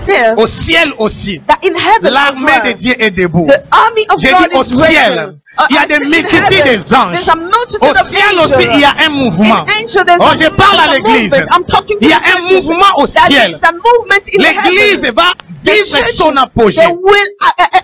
this, au ciel aussi, that in heaven as l'armée de well, Dieu est debout. the army of J'ai God dit au is ciel, risen. il y a I des said in multitudes heaven, des anges. there's a multitude Au of ciel aussi, il y a un mouvement. angels. In angel, there's Oh, a je parle à l'église. movement. I'm talking to Il y a the un churches. mouvement au That ciel. is the movement in L'église heaven. va The vivre churches, son apogée. they will,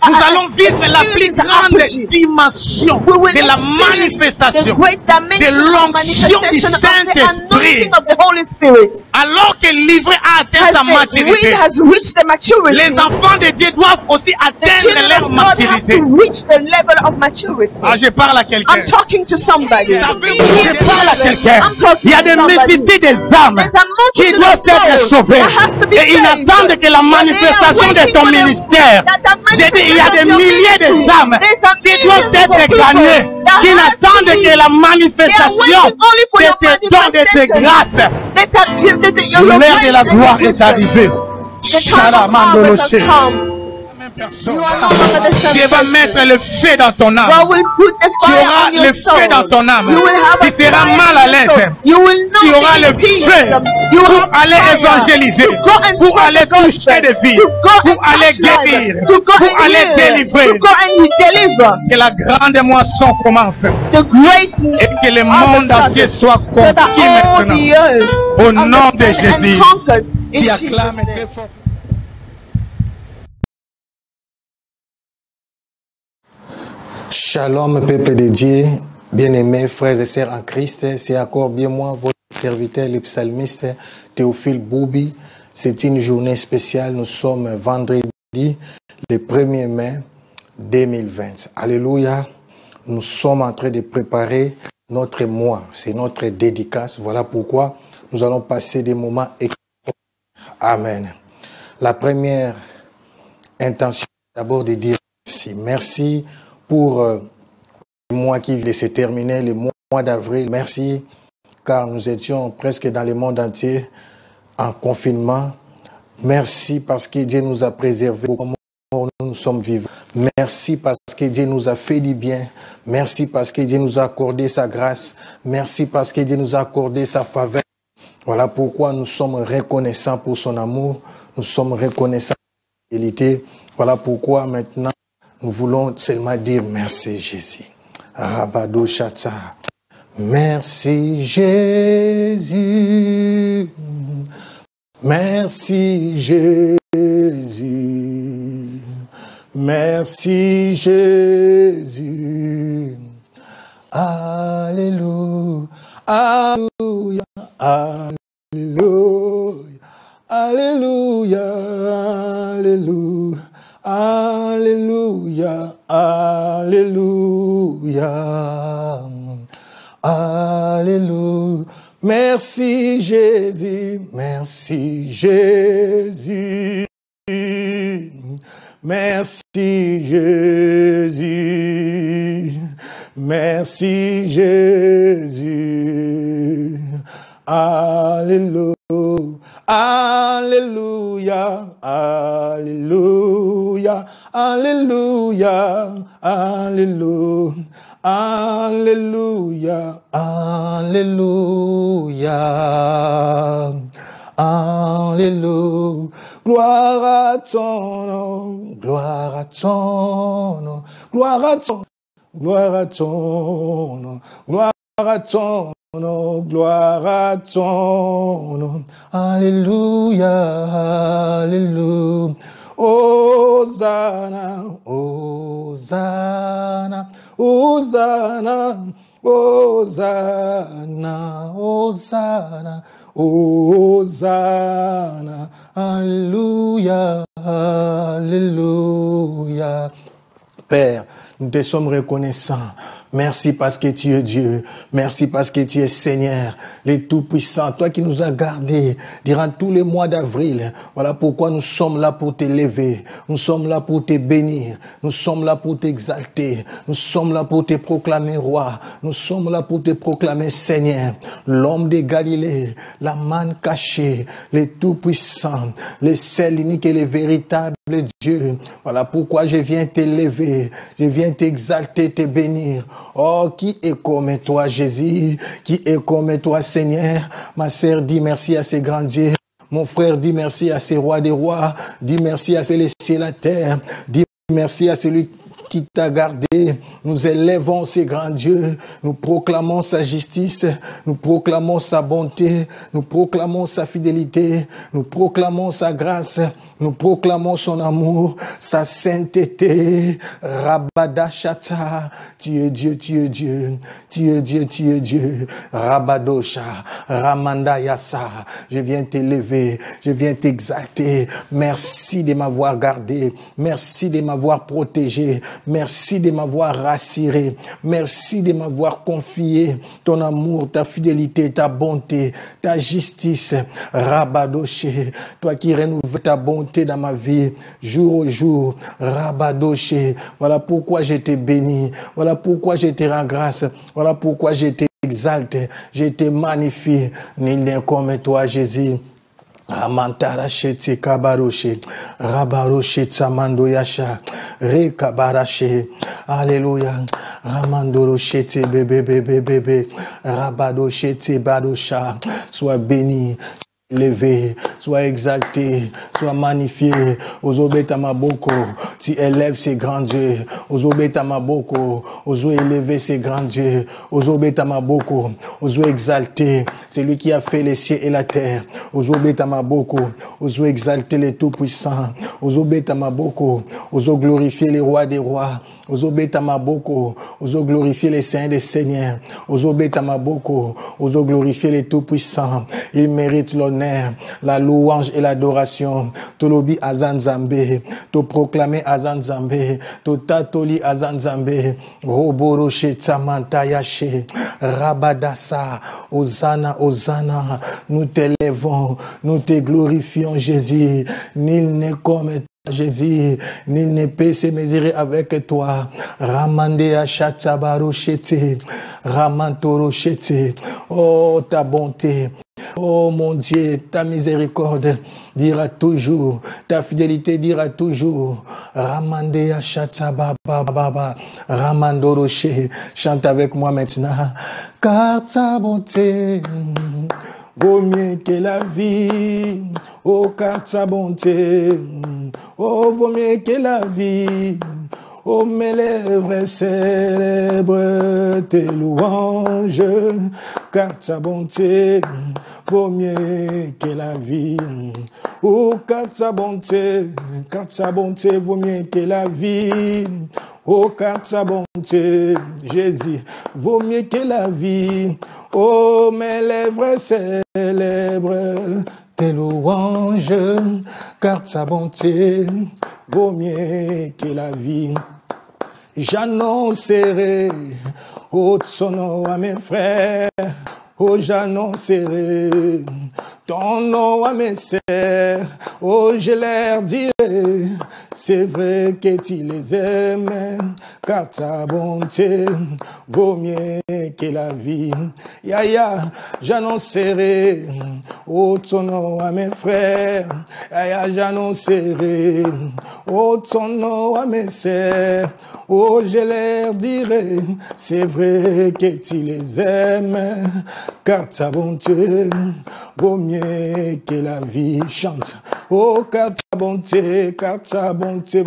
Nous allons vivre la plus experience the grande apogee. dimension We will de la experience the manifestation great de dimension of l'onction du manifestation of the Saint-Esprit. anointing of the Holy Spirit. Alors que l'ivraie a atteint As sa the maturité, wind has reached the maturity, les enfants de Dieu doivent aussi the atteindre children leur of God has maturité. to reach the level of maturity. Ah, je parle à quelqu'un. I'm talking to somebody. Ça veut dire que je parle à quelqu'un. I'm talking Il y a to des somebody. multitudes des âmes There's a qui multitude doivent of souls être sauvées. that has to be Et ils saved. attendent que la manifestation de ton ministère. J'ai dit, il y a des milliers de âmes qui doivent être gagnées, qui n'attendent que la manifestation de tes dons, de tes grâces. L'heure de la gloire est arrivée. Shalamandoloché. Dieu va mettre le feu dans ton âme. Tu auras le feu dans ton âme. Tu seras mal à l'aise. Tu auras le feu pour aller évangéliser, pour aller toucher des vies, pour aller guérir, pour aller délivrer. Que la grande moisson commence et que le monde entier soit conquis maintenant. Au nom de Jésus, tu acclames très fort. Shalom, peuple de Dieu, bien-aimés frères et sœurs en Christ, c'est encore bien moi, votre serviteur, le psalmiste Théophile Boubi. C'est une journée spéciale, nous sommes vendredi, le 1er mai 2020. Alléluia, nous sommes en train de préparer notre mois, c'est notre dédicace, voilà pourquoi nous allons passer des moments extraordinaires. Amen. La première intention, d'abord de dire merci. Merci pour le mois qui vient de se terminer, le mois d'avril. Merci, car nous étions presque dans le monde entier en confinement. Merci parce que Dieu nous a préservés comme nous sommes vivants. Merci parce que Dieu nous a fait du bien. Merci parce que Dieu nous a accordé sa grâce. Merci parce que Dieu nous a accordé sa faveur. Voilà pourquoi nous sommes reconnaissants pour son amour. Nous sommes reconnaissants pour sa fidélité. Voilà pourquoi maintenant, nous voulons seulement dire merci Jésus. Rabado Chata. Merci Jésus. Merci Jésus. Merci Jésus. Alléluia. Alléluia. Alléluia. Alléluia. Alléluia, alléluia, alléluia. Merci Jésus, merci Jésus. Merci Jésus, merci Jésus. Alléluia. Alléluia, alléluia, alléluia, alléluia, alléluia, alléluia, alléluia. Gloire à ton nom, gloire à ton nom, gloire à ton, gloire à ton nom, gloire à ton. Oh, gloire à ton nom. Alléluia, alléluia. Hosanna, Hosanna, Hosanna, Hosanna, Hosanna, Hosanna. Alléluia, alléluia. Père, nous te sommes reconnaissants. Merci parce que tu es Dieu. Merci parce que tu es Seigneur, le Tout-Puissant. Toi qui nous as gardés durant tous les mois d'avril. Voilà pourquoi nous sommes là pour t'élever. Nous sommes là pour te bénir. Nous sommes là pour t'exalter. Nous sommes là pour te proclamer roi. Nous sommes là pour te proclamer Seigneur. L'homme de Galilée, la manne cachée, le Tout-Puissant, le seul, unique et le véritable Dieu. Voilà pourquoi je viens t'élever. Je viens t'exalter, te bénir. Oh, qui est comme toi, Jésus? Qui est comme toi, Seigneur? Ma sœur dit merci à ce grand Dieu. Mon frère, dis merci à ces rois des rois. Dis merci à celui qui est la terre. Dis merci à celui qui t'a gardé. Nous élèvons ces grands dieux. Nous proclamons sa justice. Nous proclamons sa bonté. Nous proclamons sa fidélité. Nous proclamons sa grâce. Nous proclamons son amour, sa sainteté. Rabadashata, tu es Dieu, tu es Dieu. Tu es Dieu, tu es Dieu. Rabadosha, Ramandayasa, je viens t'élever, je viens t'exalter. Merci de m'avoir gardé. Merci de m'avoir protégé. Merci de m'avoir rassuré. Merci de m'avoir confié ton amour, ta fidélité, ta bonté, ta justice. Rabadoshe, toi qui renouvelles ta bonté dans ma vie, jour au jour, Rabadoshe. Voilà pourquoi je te bénis. Voilà pourquoi je te rends grâce. Voilà pourquoi je t'exalte. Je te magnifie. Nul n'est comme toi, Jésus. Amantarache kabaroshe, rabaroshe tsamando yasha, rekabarashe, alléluia, ramandoroshe te bébé, rabadoshe te badosha, sois béni. Élevé, sois exalté, sois magnifié. Ozobeta maboko, tu élèves ces grands dieux. Ozobeta maboko, ozo élever ces grands dieux. Ozobeta maboko, ozo exalter celui qui a fait les cieux et la terre. Ozobeta maboko, ozo exalter les tout-puissants. Ozobeta maboko, ozo glorifier les rois des rois. Ozobeta maboko, ozo glorifier les saints des seigneurs. Ozobeta maboko, ozo glorifier les tout-puissants. Il mérite l'honneur, la louange et l'adoration. Tolobi azanzambe, to proclamer azanzambe, to tatoli azanzambe, roboroche tsamantayashe, rabadasa, Hosanna, Hosanna. Nous t'élèvons, nous te glorifions, Jésus. Nul n'est comme Jésus, nul ne peut se mesurer avec toi. Ramandea Chatsabarochete, Ramantorochete. Oh, ta bonté. Oh, mon Dieu, ta miséricorde dira toujours. Ta fidélité dira toujours. Ramandea Chatsababa, Ramandoroche. Chante avec moi maintenant. Car ta bonté vaut mieux que la vie, oh car ta bonté, oh vaut mieux que la vie, oh mes lèvres célèbrent tes louanges, car ta bonté vaut mieux que la vie, oh car ta bonté vaut mieux que la vie. Oh, car ta bonté, Jésus, vaut mieux que la vie. Oh, mes lèvres célèbrent tes louanges, car ta bonté vaut mieux que la vie. J'annoncerai, oh, son nom à mes frères. Oh, j'annoncerai ton nom à mes sœurs. Oh, je leur dirai, c'est vrai que tu les aimes, car ta bonté vaut mieux que la vie. Yaya, j'annoncerai, oh, ton nom à mes frères. Yaya, j'annoncerai, oh, ton nom à mes sœurs. Oh, je leur dirai, c'est vrai que tu les aimes, car ta bonté vaut mieux que la vie. Chante. Oh, car ta bonté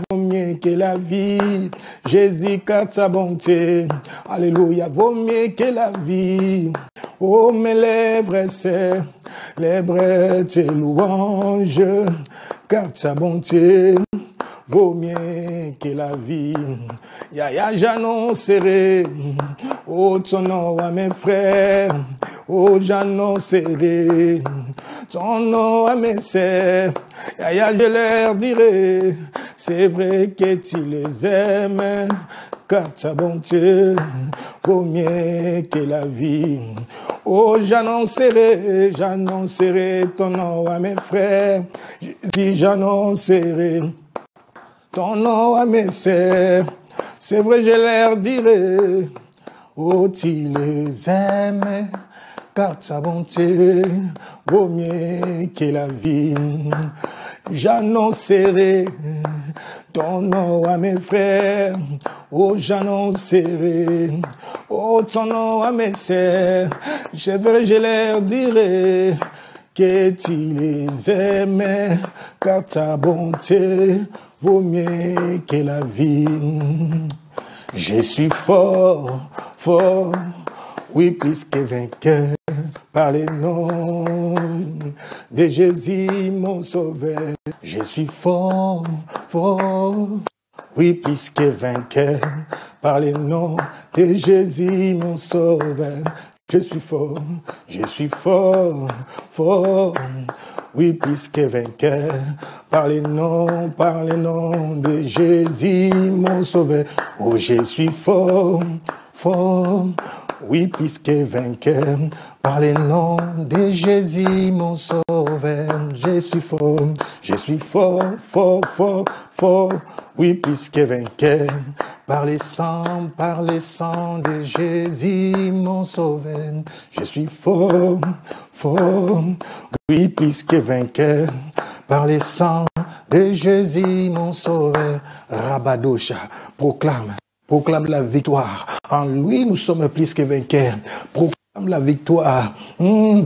vaut mieux que la vie. Jésus, car ta bonté, alléluia, vaut mieux que la vie. Oh, mes lèvres célèbrent tes louanges, car ta bonté vaut mieux que la vie. Yaya, j'annoncerai, oh, ton nom à mes frères. Oh, j'annoncerai ton nom à mes sœurs. Yaya, je leur dirai, c'est vrai que tu les aimes, car ta bonté vaut mieux que la vie. Oh, j'annoncerai ton nom à mes frères. Si j'annoncerai ton nom à mes sœurs, c'est vrai, je leur dirai, oh, tu les aimes, car ta bonté vaut mieux que la vie. J'annoncerai ton nom à mes frères, oh, j'annoncerai, oh, ton nom à mes sœurs, je leur dirai, que tu les aimes, car ta bonté vaut mieux que la vie. Je suis fort, fort, oui, plus que vainqueur, par le nom de Jésus, mon sauveur. Je suis fort, fort, oui, plus que vainqueur, par le nom de Jésus, mon sauveur. Je suis fort, fort, oui, plus que vainqueur, par le nom de Jésus, mon sauveur. Oh, je suis fort, fort, oui, plus que vainqueur, par le nom de Jésus, mon sauveur. Je suis fort, fort, fort, fort, oui, plus que vainqueur, par le sang de Jésus, mon sauveur. Je suis fort, fort, oui, plus que vainqueur, par le sang de Jésus, mon sauveur. Rabadosha, proclame la victoire. En lui, nous sommes plus que vainqueurs. Proclame la victoire.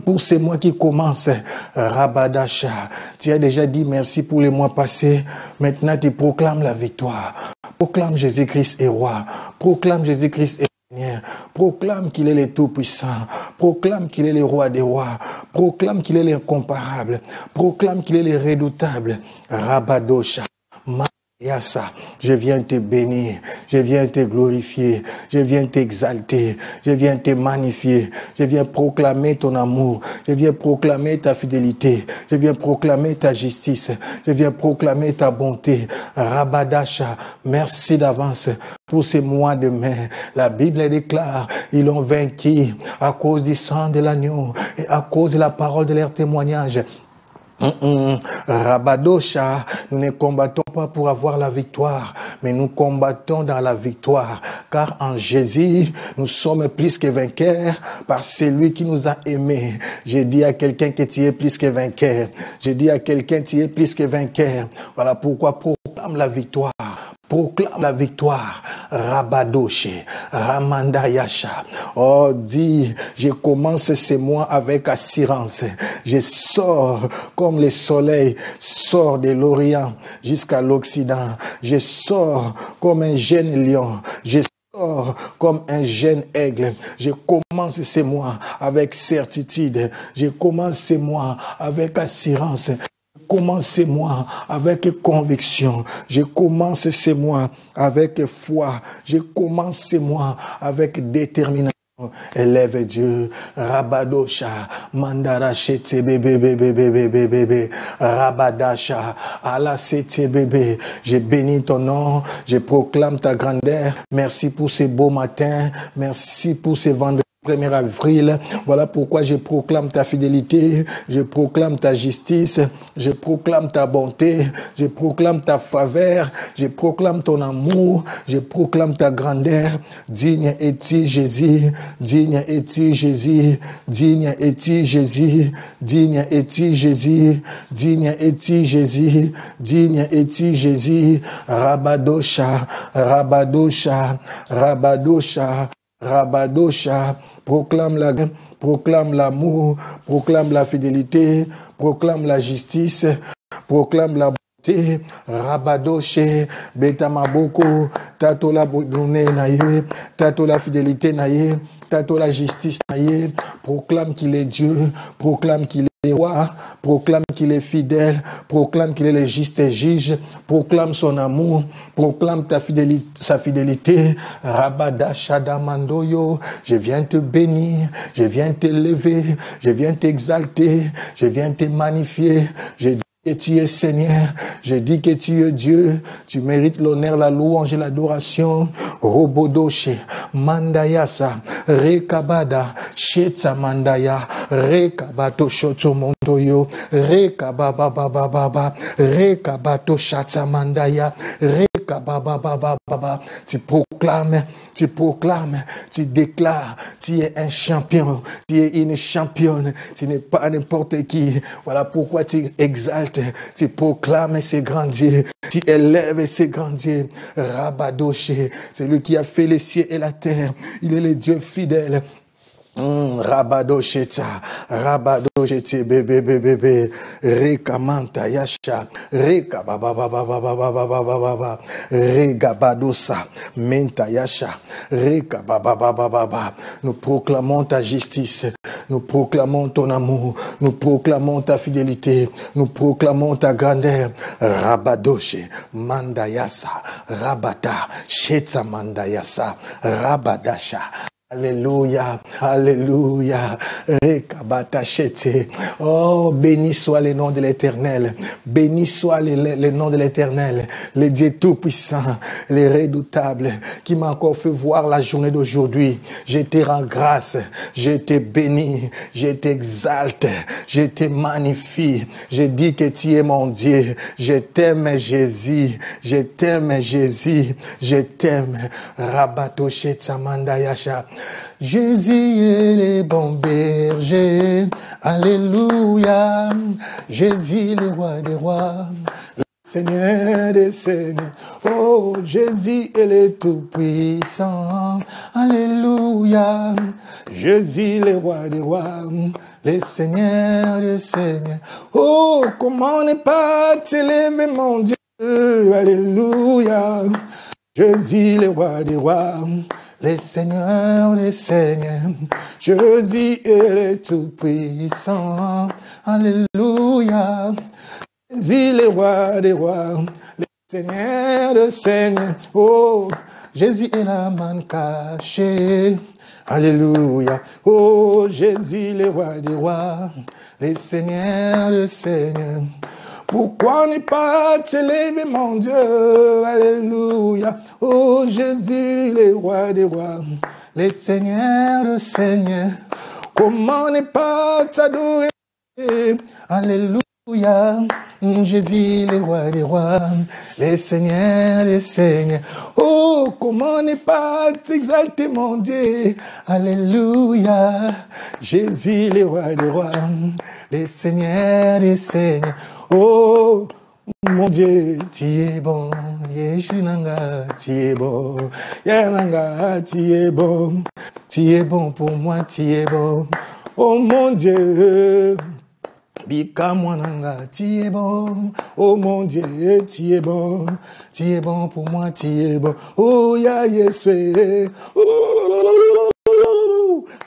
Pour ces mois qui commencent. Rabadasha. Tu as déjà dit merci pour les mois passés. Maintenant, tu proclames la victoire. Proclame Jésus-Christ est roi. Proclame Jésus-Christ est Seigneur. Proclame qu'il est le Tout-Puissant. Proclame qu'il est le Roi des Rois. Proclame qu'il est l'incomparable. Proclame qu'il est le redoutable. Rabadosha. Yassa, je viens te bénir, je viens te glorifier, je viens t'exalter, je viens te magnifier, je viens proclamer ton amour, je viens proclamer ta fidélité, je viens proclamer ta justice, je viens proclamer ta bonté. Rabadasha, merci d'avance pour ces mois de mai. La Bible déclare, ils ont vaincu à cause du sang de l'agneau et à cause de la parole de leur témoignage. Rabadosha, nous ne combattons pas pour avoir la victoire, mais nous combattons dans la victoire, car en Jésus, nous sommes plus que vainqueurs par celui qui nous a aimés. J'ai dit à quelqu'un que tu es plus que vainqueur. J'ai dit à quelqu'un tu es plus que vainqueur. Voilà pourquoi proclame la victoire. Proclame la victoire. Rabadoshe, Ramandayasha. Oh, dis, je commence ces mois avec assurance. Je sors comme le soleil sort de l'Orient jusqu'à l'Occident. Je sors comme un jeune lion. Je sors comme un jeune aigle. Je commence ces mois avec certitude. Je commence ces mois avec assurance. Commence ces mois avec conviction. Je commence ces mois avec foi. Je commence ces mois avec détermination. Élève Dieu, Rabadosha, Mandara Shete bébé, Rabadasha, Allah Sete bébé. Je bénis ton nom, je proclame ta grandeur. Merci pour ces beaux matins, merci pour ces vendredis. 1er avril, voilà pourquoi je proclame ta fidélité, je proclame ta justice, je proclame ta bonté, je proclame ta faveur, je proclame ton amour, je proclame ta grandeur. Digne es-tu Jésus, digne es-tu Jésus, digne es-tu Jésus, digne es-tu Jésus, digne es-tu Jésus, digne es-tu Jésus. Rabadosha, Rabadosha, Rabadosha, Rabadosha. Proclame l'amour, proclame la fidélité, proclame la justice, proclame la bonté. Rabadoshe, Betamaboko, Tato la bonne naïe, Tato la fidélité naïe, Tato la justice naïe. Proclame qu'il est Dieu, proclame qu'il est roi, proclame qu'il est fidèle, proclame qu'il est le juste juge, proclame son amour, proclame sa fidélité. Rabadashadamandoyo, je viens te bénir, je viens t'élever, je viens t'exalter, je viens te magnifier. Je dis que tu es Seigneur, je dis que tu es Dieu, tu mérites l'honneur, la louange et l'adoration. Robodoshe, Mandayasa, Rekabada, Shetsa Mandaya, Rekabato Shoto Montoyo, Rekababababa, Rekabato Shatsa Mandaya, Rekababababa. Tu proclames, tu déclares, tu es un champion, tu es une championne, tu n'es pas n'importe qui. Voilà pourquoi tu exaltes, tu proclames ces grands dieux, tu élèves ces grands dieux. Rabadoshe, c'est lui qui a fait les cieux et la terre, il est le Dieu fidèle. Rabado sheta, rabado shete bebe, reka manta yasha, reka baba, rega badosa, menta yasha, reka baba. Nous proclamons ta justice, nous proclamons ton amour, nous proclamons ta fidélité, nous proclamons ta grandeur. Rabadoshe, mandayasa, rabata, shetsa mandayasa, rabadasha. Alléluia, alléluia. Oh, béni soit le nom de l'Éternel. Béni soit le nom de l'Éternel, le Dieu tout-puissant, le redoutable, qui m'a encore fait voir la journée d'aujourd'hui. Je te rends grâce, je te bénis, je t'exalte, je te magnifie. Je dis que tu es mon Dieu. Je t'aime, Jésus. Je t'aime, Jésus. Je t'aime. Rabato Shetsamanda Yasha. Jésus est le bon berger, alléluia. Jésus le roi des rois, le Seigneur des seigneurs. Oh, Jésus est le tout-puissant, alléluia. Jésus le roi des rois, le Seigneur des seigneurs. Oh, comment ne pas t'élever, mon Dieu, alléluia. Jésus le roi des rois, les seigneurs, Jésus est le tout-puissant, alléluia. Jésus le roi des rois, les seigneurs, oh, Jésus est la manne cachée, alléluia. Oh, Jésus le roi des rois, les seigneurs. Pourquoi ne pas t'élever, mon Dieu, alléluia. Oh, Jésus, le roi des rois, les seigneurs. Comment ne pas t'adorer, alléluia. Jésus, le roi des rois, les seigneurs. Oh, comment ne pas t'exalter, mon Dieu, alléluia. Jésus, le roi des rois, les seigneurs. Oh, mon Dieu, tu es bon, Yeshinanga, tu es bon, Yananga, tu es bon pour moi, tu es bon. Oh, mon Dieu, Bikamwananga, tu es bon. Oh, mon Dieu, tu es bon pour moi, tu es bon. Oh, ya Yeswe, oh,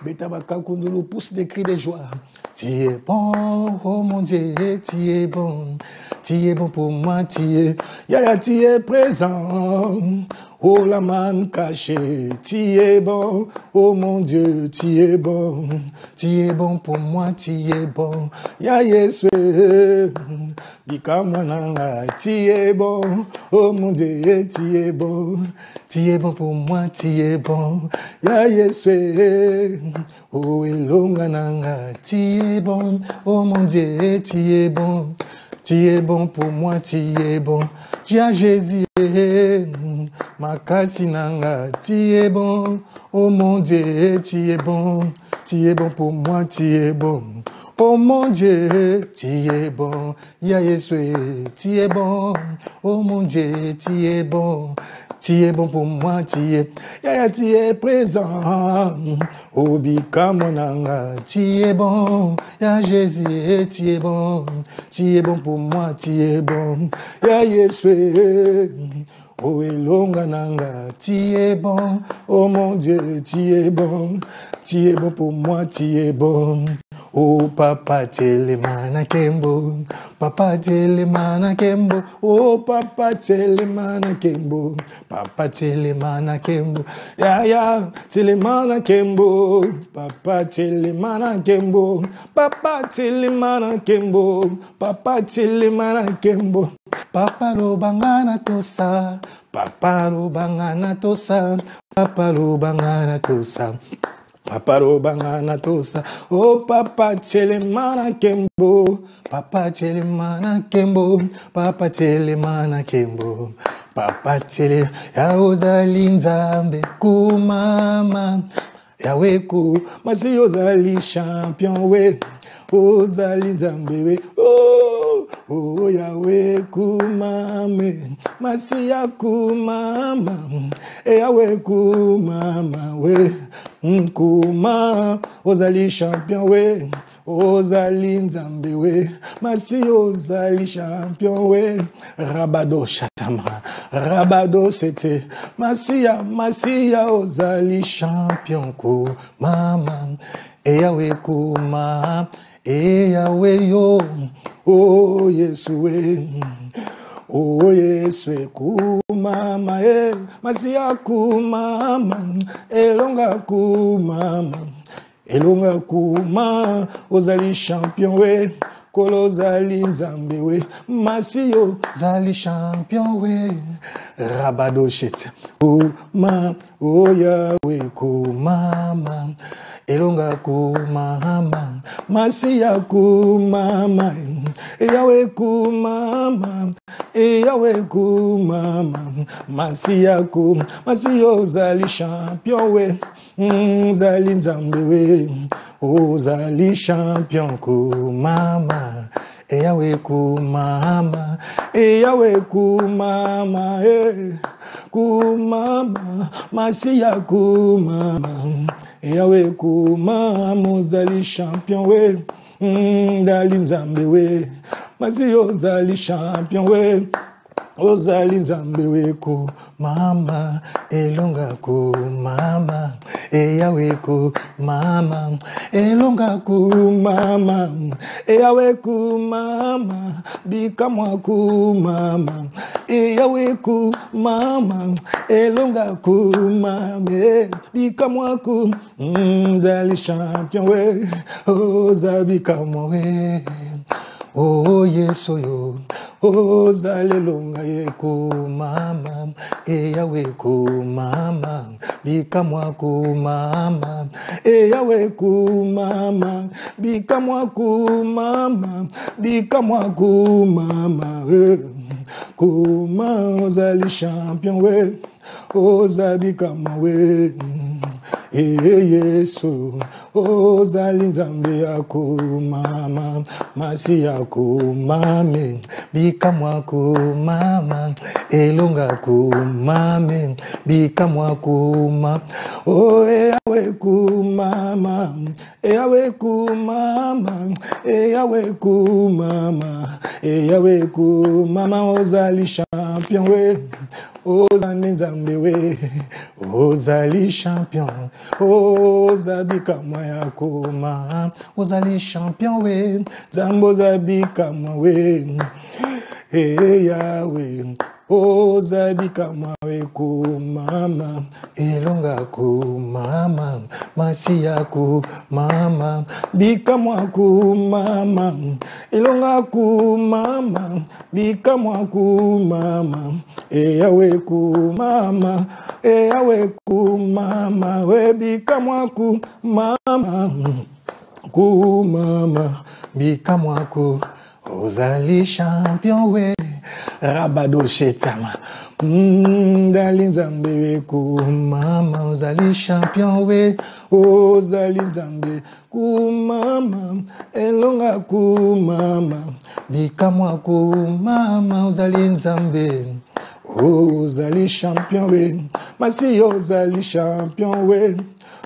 Betabaka Kundulu pousse des cris de joie. Tu es bon, oh mon Dieu, tu es bon pour moi, tu es présent, oh la manne cachée, tu es bon, oh mon Dieu, tu es bon pour moi, tu es bon, ya Yeswe, Bikamwananga, tu es bon, oh mon Dieu, tu es bon pour moi, tu es bon, ya Yeswe, oh Elongananga, tu es bon, oh mon Dieu, tu es bon pour moi, tu es bon, ya Jésus, Makasinanga, tu es bon, oh mon Dieu, tu es bon pour moi, tu es bon. Oh mon Dieu, tu es bon, ya Yeswe, tu es bon, oh mon Dieu, tu es bon pour moi, tu es présent, oh Bikamonanga, tu es bon, ya Jésus, tu es bon pour moi, tu es bon, ya Yeswe, oh Elongananga, tu es bon, oh mon Dieu, tu es bon pour moi, tu es bon. Oh papa telemana kembo, papa telemana kembo, oh papa telemana kembo, papa telemana kembo, ya telemana kembo, papa telemana kembo, papa telemana kembo, papa telemana kembo, papa robangana tosa, papa robangana tosa, papa robangana tosa. Papa robangana tosa, oh papa telemana kembo, papa telemana kembo, papa telemana kembo, papa tele ya ozali nzambe kumama, ya weku masi ozali champion we, ozali nzambe we, oh Oh Yahweh kumame, Masia kumama, Yahweh kumama we, kuma, ozali champion we, ozali nzambe we, Masi ozali champion we, Rabado Shatama, Rabado sete, Masia ozali champion kumama, Yahweh kuma, Yahweh yo. Oh Yesue, oh Yesue kumama, Masia kumama, elonga kuma, ozali champion we, kolozali nzambe we, Masio zali champion we, Rabado shit, kuma, oh Yahweh kumama. Elonga kumama, Masia kumama, Yahweh kumama, Yahweh kumama, Masia kumama, Masio zali champion we, zali nzambe we, zali champion kumama, Yahweh kumama, Yahweh kumama, kumama, Masia kumama. Yahweh kumama, zali champion we, dali nzambe we, Masio zali champion we, ozali nzambe we kumama, elonga kumama, Yahweh kumama, elonga kumama, Yahweh kumama, bikamwa kumama, Yahweh kumama, elonga kumama, bikamwa kumama, zali champion we, ozabi kamwa we. Oh Yesu yo, oh zalelonga ye kumama, Yahweh kumama, bikamwa kumama, Yahweh kumama, bikamwa kumama, bikamwa kumama, kuma zali champion we, ozabi kama we. Yesu, ozali nzambe yako mama, Masi yako mame, bikamwa kumama, elonga kumame, bikamwa kuma, Yahweh kumama, Yahweh kumama, Yahweh kumama, Yahweh kumama, ozali champion we. Ozali nzambe we, ozali champion, ozabi kamwa yako ma, ozali champion we, zambo zabi kamwa we, Yahweh, ozabi kamwa we kumama, elonga kumama, Masia kumama, bikamwa kumama, elonga kumama, bikamwa kumama, Yahweh kumama, Yahweh kumama, we bikamwa kumama, kumama, bikamwa ku, ozali champion we, Rabado shetama, dali nzambe we kumama, ozali champion we, ozali nzambe kumama, elonga kumama, bikamwa kumama, ozali nzambe. Ozali champion we, Masi ozali champion we,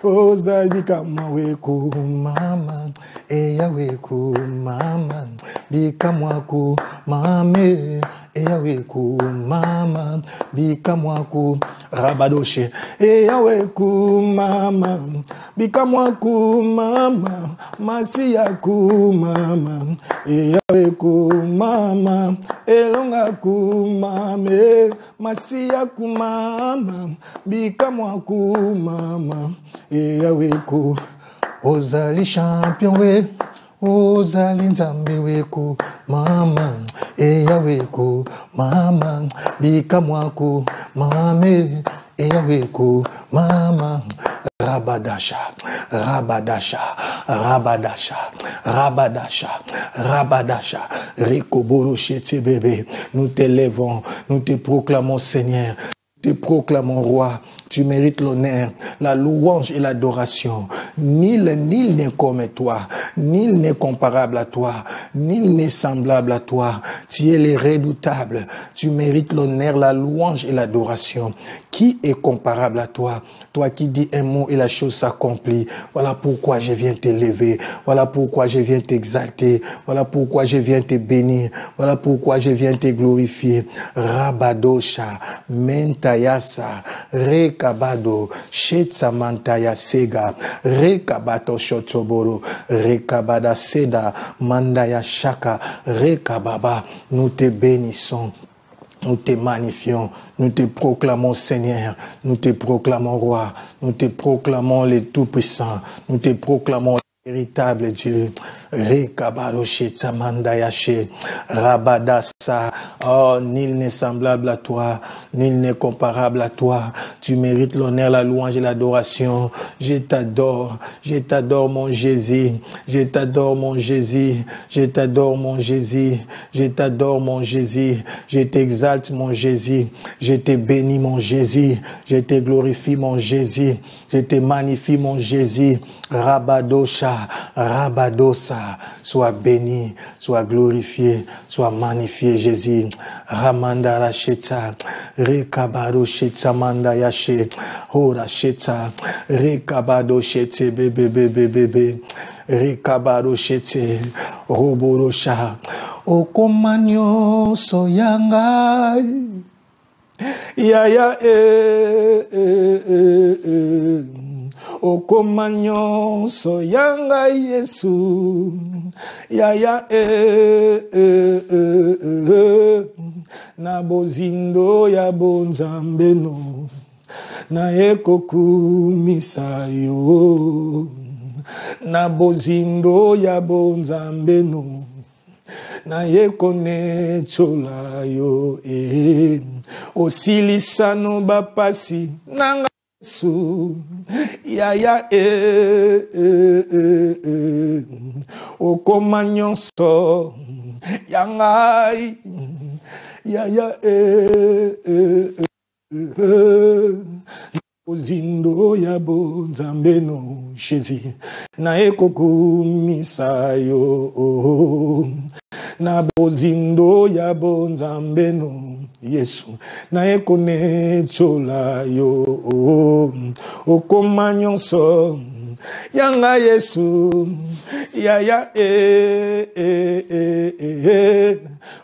ozali kama we kumama, Yahweh kumama, bikamwa kumame, Yahweh kumama, bikamwa ku, Rabadoshe, Yahweh kumama, bikamwa kumama, Masia kumama, Yahweh kumama, elonga kumame, Masia kumama, bikamwa kumama, Yahweh ku, ozali champion we, ozali nzambe we kumama, Yahweh kumama, bikamwa kumame, Yahweh kumama. Rabadasha, Rabadasha, Rabadasha, Rabadasha, Rabadasha, Rikoboro Shete bébé. Nous t'élèvons, nous te proclamons Seigneur, te proclamons roi, Tu mérites l'honneur, la louange et l'adoration. Nul n'est comme toi, nul n'est comparable à toi, nul n'est semblable à toi. Tu es le redoutable. Tu mérites l'honneur, la louange et l'adoration. Qui est comparable à toi? Toi qui dis un mot et la chose s'accomplit. Voilà pourquoi je viens t'élever. Voilà pourquoi je viens t'exalter. Voilà pourquoi je viens te bénir. Voilà pourquoi je viens te glorifier. Rabadosha, Mentayasa, Rekabado, Shetsamantaya Sega, Rekabato Shotoboro, Rekabada Seda, Mandaya Shaka, Rekababa. Nous te bénissons. Nous te magnifions, nous te proclamons Seigneur, nous te proclamons Roi, nous te proclamons le Tout-Puissant, nous te proclamons le véritable Dieu. Rekabadoshe Tsamandayashe, Rabadasa, oh, nul n'est semblable à toi, nul n'est comparable à toi. Tu mérites l'honneur, la louange et l'adoration. Je t'adore mon Jésus, je t'adore mon Jésus, je t'adore mon Jésus, je t'adore mon Jésus, je t'exalte mon Jésus, je te bénis mon Jésus, je te glorifie mon Jésus, je te magnifie mon Jésus. Rabadosha, Rabadosa, sois béni, sois glorifié, sois magnifié Jésus. Ramandara Shetsa, Rekabado Shetsa Mandayashe, Hora Shetsa, Rekabado Shetse bebe, Rekabado Shetse, Roborosha, Okomanyo Soyangai, Yaya Okomanyo soyanga Yesu yaya na bozindo ya bonzambeno na ekokumisa yo na bozindo ya bonzambeno na yekone chola yo osilisano bapasi nanga Yesu yaya okomanyonso yangai yaya ozindo ya bonzambeno Jésus na ekokumisa yo na bozindo ya bonzambeno Yesu na ekone chola yo okomanyonso yanga Yesu yaya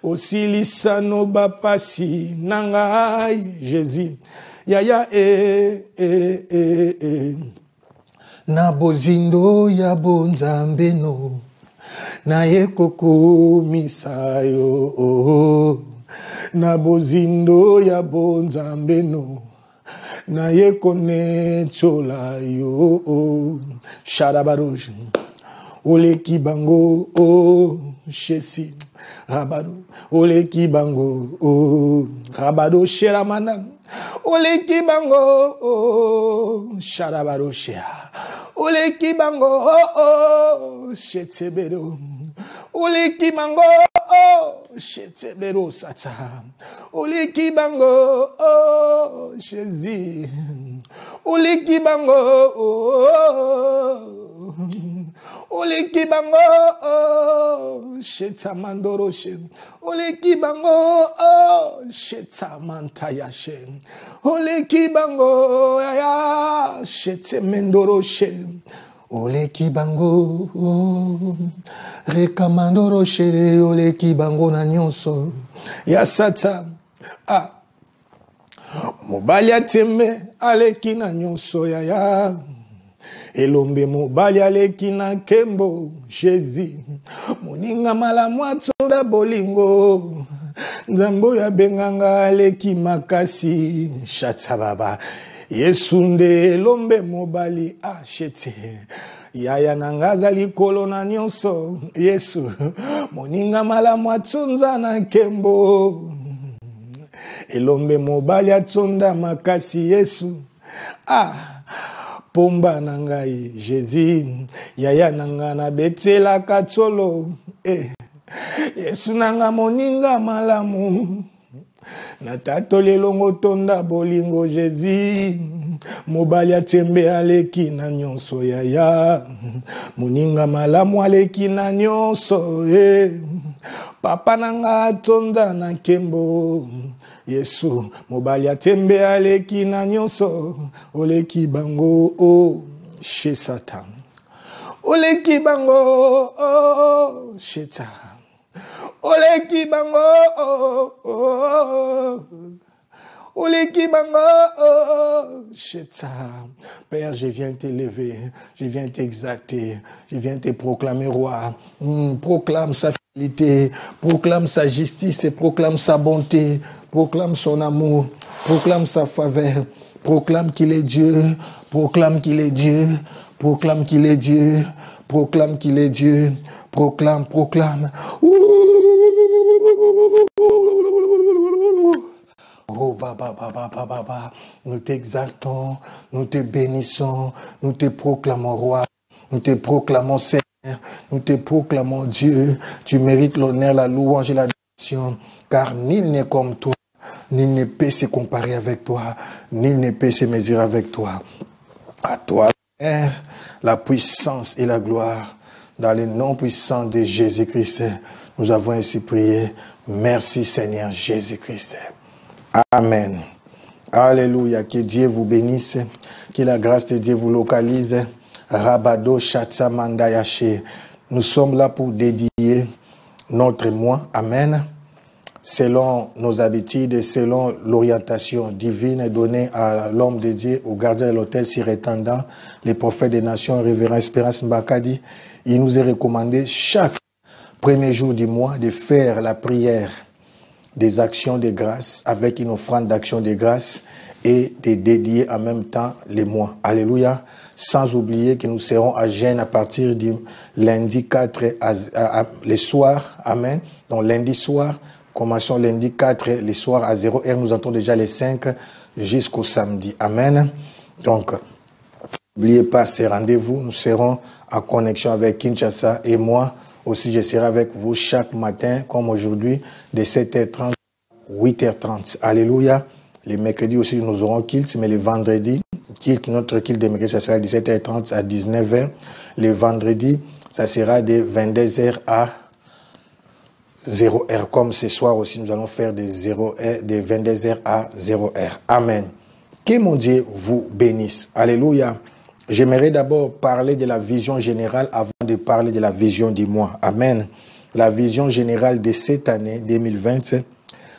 osilisano bapasi nangai Jésus yaya na bozindo ya bonzambeno na ekokumisa yo na bozindo ya bonzambeno na yekone chola yo sharabarosh oleki bango o shesi rabado oleki bango o rabado sheramana oleki bango o sharabaroshia oleki bango o shetebero oleki bango oh shetebero sata oleki bango oh Jésus oleki bango oh oleki bango oh shetamandoro she oleki bango oh shetamantaya she oleki bango ya shetemendoro she oleki bango rekamandoro shere oleki bango na nyonso ya sata mobali atembe aleki na nyonso ya elombe mobali aleki na kembo Jésus moninga malamu atonda bolingo nzambo ya benganga aleki makasi shatsa baba Yesu nde elombe mobali ashete yaya nangaza likolo na nyonso Yesu moninga malamu atonza na kembo elombe mobali atonda makasi Yesu pomba nangai Jésus yaya nanga na betela katsolo Yesu nanga moninga malamu Natato lelongo tonda bolingo Jésus. Mobali atembe aleki na nyonso yaya. Muninga malamu aleki na nyonso. Papa nanga tonda na kembo. Yesu, mobali atembe aleki na nyonso. Oleki bango oh, chez Satan. Oleki bango oh, chez Satan. Oleki bango oh, oh, oh. Oleki bango oh, chez Satan. Père, je viens t'élever, je viens t'exalter, je viens te proclamer roi. Proclame sa fidélité, proclame sa justice et proclame sa bonté, proclame son amour, proclame sa faveur, proclame qu'il est Dieu, proclame qu'il est Dieu, proclame qu'il est Dieu, proclame qu'il est Dieu, proclame, proclame. Oh, Baba, nous t'exaltons, nous te bénissons, nous te proclamons roi, nous te proclamons Seigneur, nous te proclamons Dieu. Tu mérites l'honneur, la louange et la l'adoration, car nul n'est comme toi, nul ne peut se comparer avec toi, nul ne peut se mesurer avec toi. À toi, Père, la puissance et la gloire, dans le nom puissant de Jésus-Christ, nous avons ainsi prié. Merci Seigneur Jésus-Christ. Amen. Alléluia. Que Dieu vous bénisse. Que la grâce de Dieu vous localise. Rabado Shatsa Mandayaché. Nous sommes là pour dédier notre mois. Amen. Selon nos habitudes et selon l'orientation divine donnée à l'homme de Dieu, au gardien de l'autel surintendant, les prophètes des nations, révérend Espérance Mbakadi, il nous est recommandé chaque premier jour du mois de faire la prière des actions de grâce avec une offrande d'action de grâce et de dédier en même temps les mois. Alléluia. Sans oublier que nous serons à Gênes à partir du lundi 4 le soir. Amen. Donc lundi soir, commençons lundi 4 le soir à 0h. Nous entrons déjà les 5 jusqu'au samedi. Amen. Donc, n'oubliez pas ces rendez-vous. Nous serons en connexion avec Kinshasa et moi. Aussi, je serai avec vous chaque matin, comme aujourd'hui, de 7h30 à 8h30. Alléluia. Les mercredis aussi, nous aurons kilt, mais les vendredis, notre kilt de mercredi, ça sera de 17h30 à 19h. Les vendredis, ça sera de 22h à 0h. Comme ce soir aussi, nous allons faire de 22h à 0h. Amen. Que mon Dieu vous bénisse. Alléluia. J'aimerais d'abord parler de la vision générale avant de parler de la vision du mois. Amen. La vision générale de cette année 2020,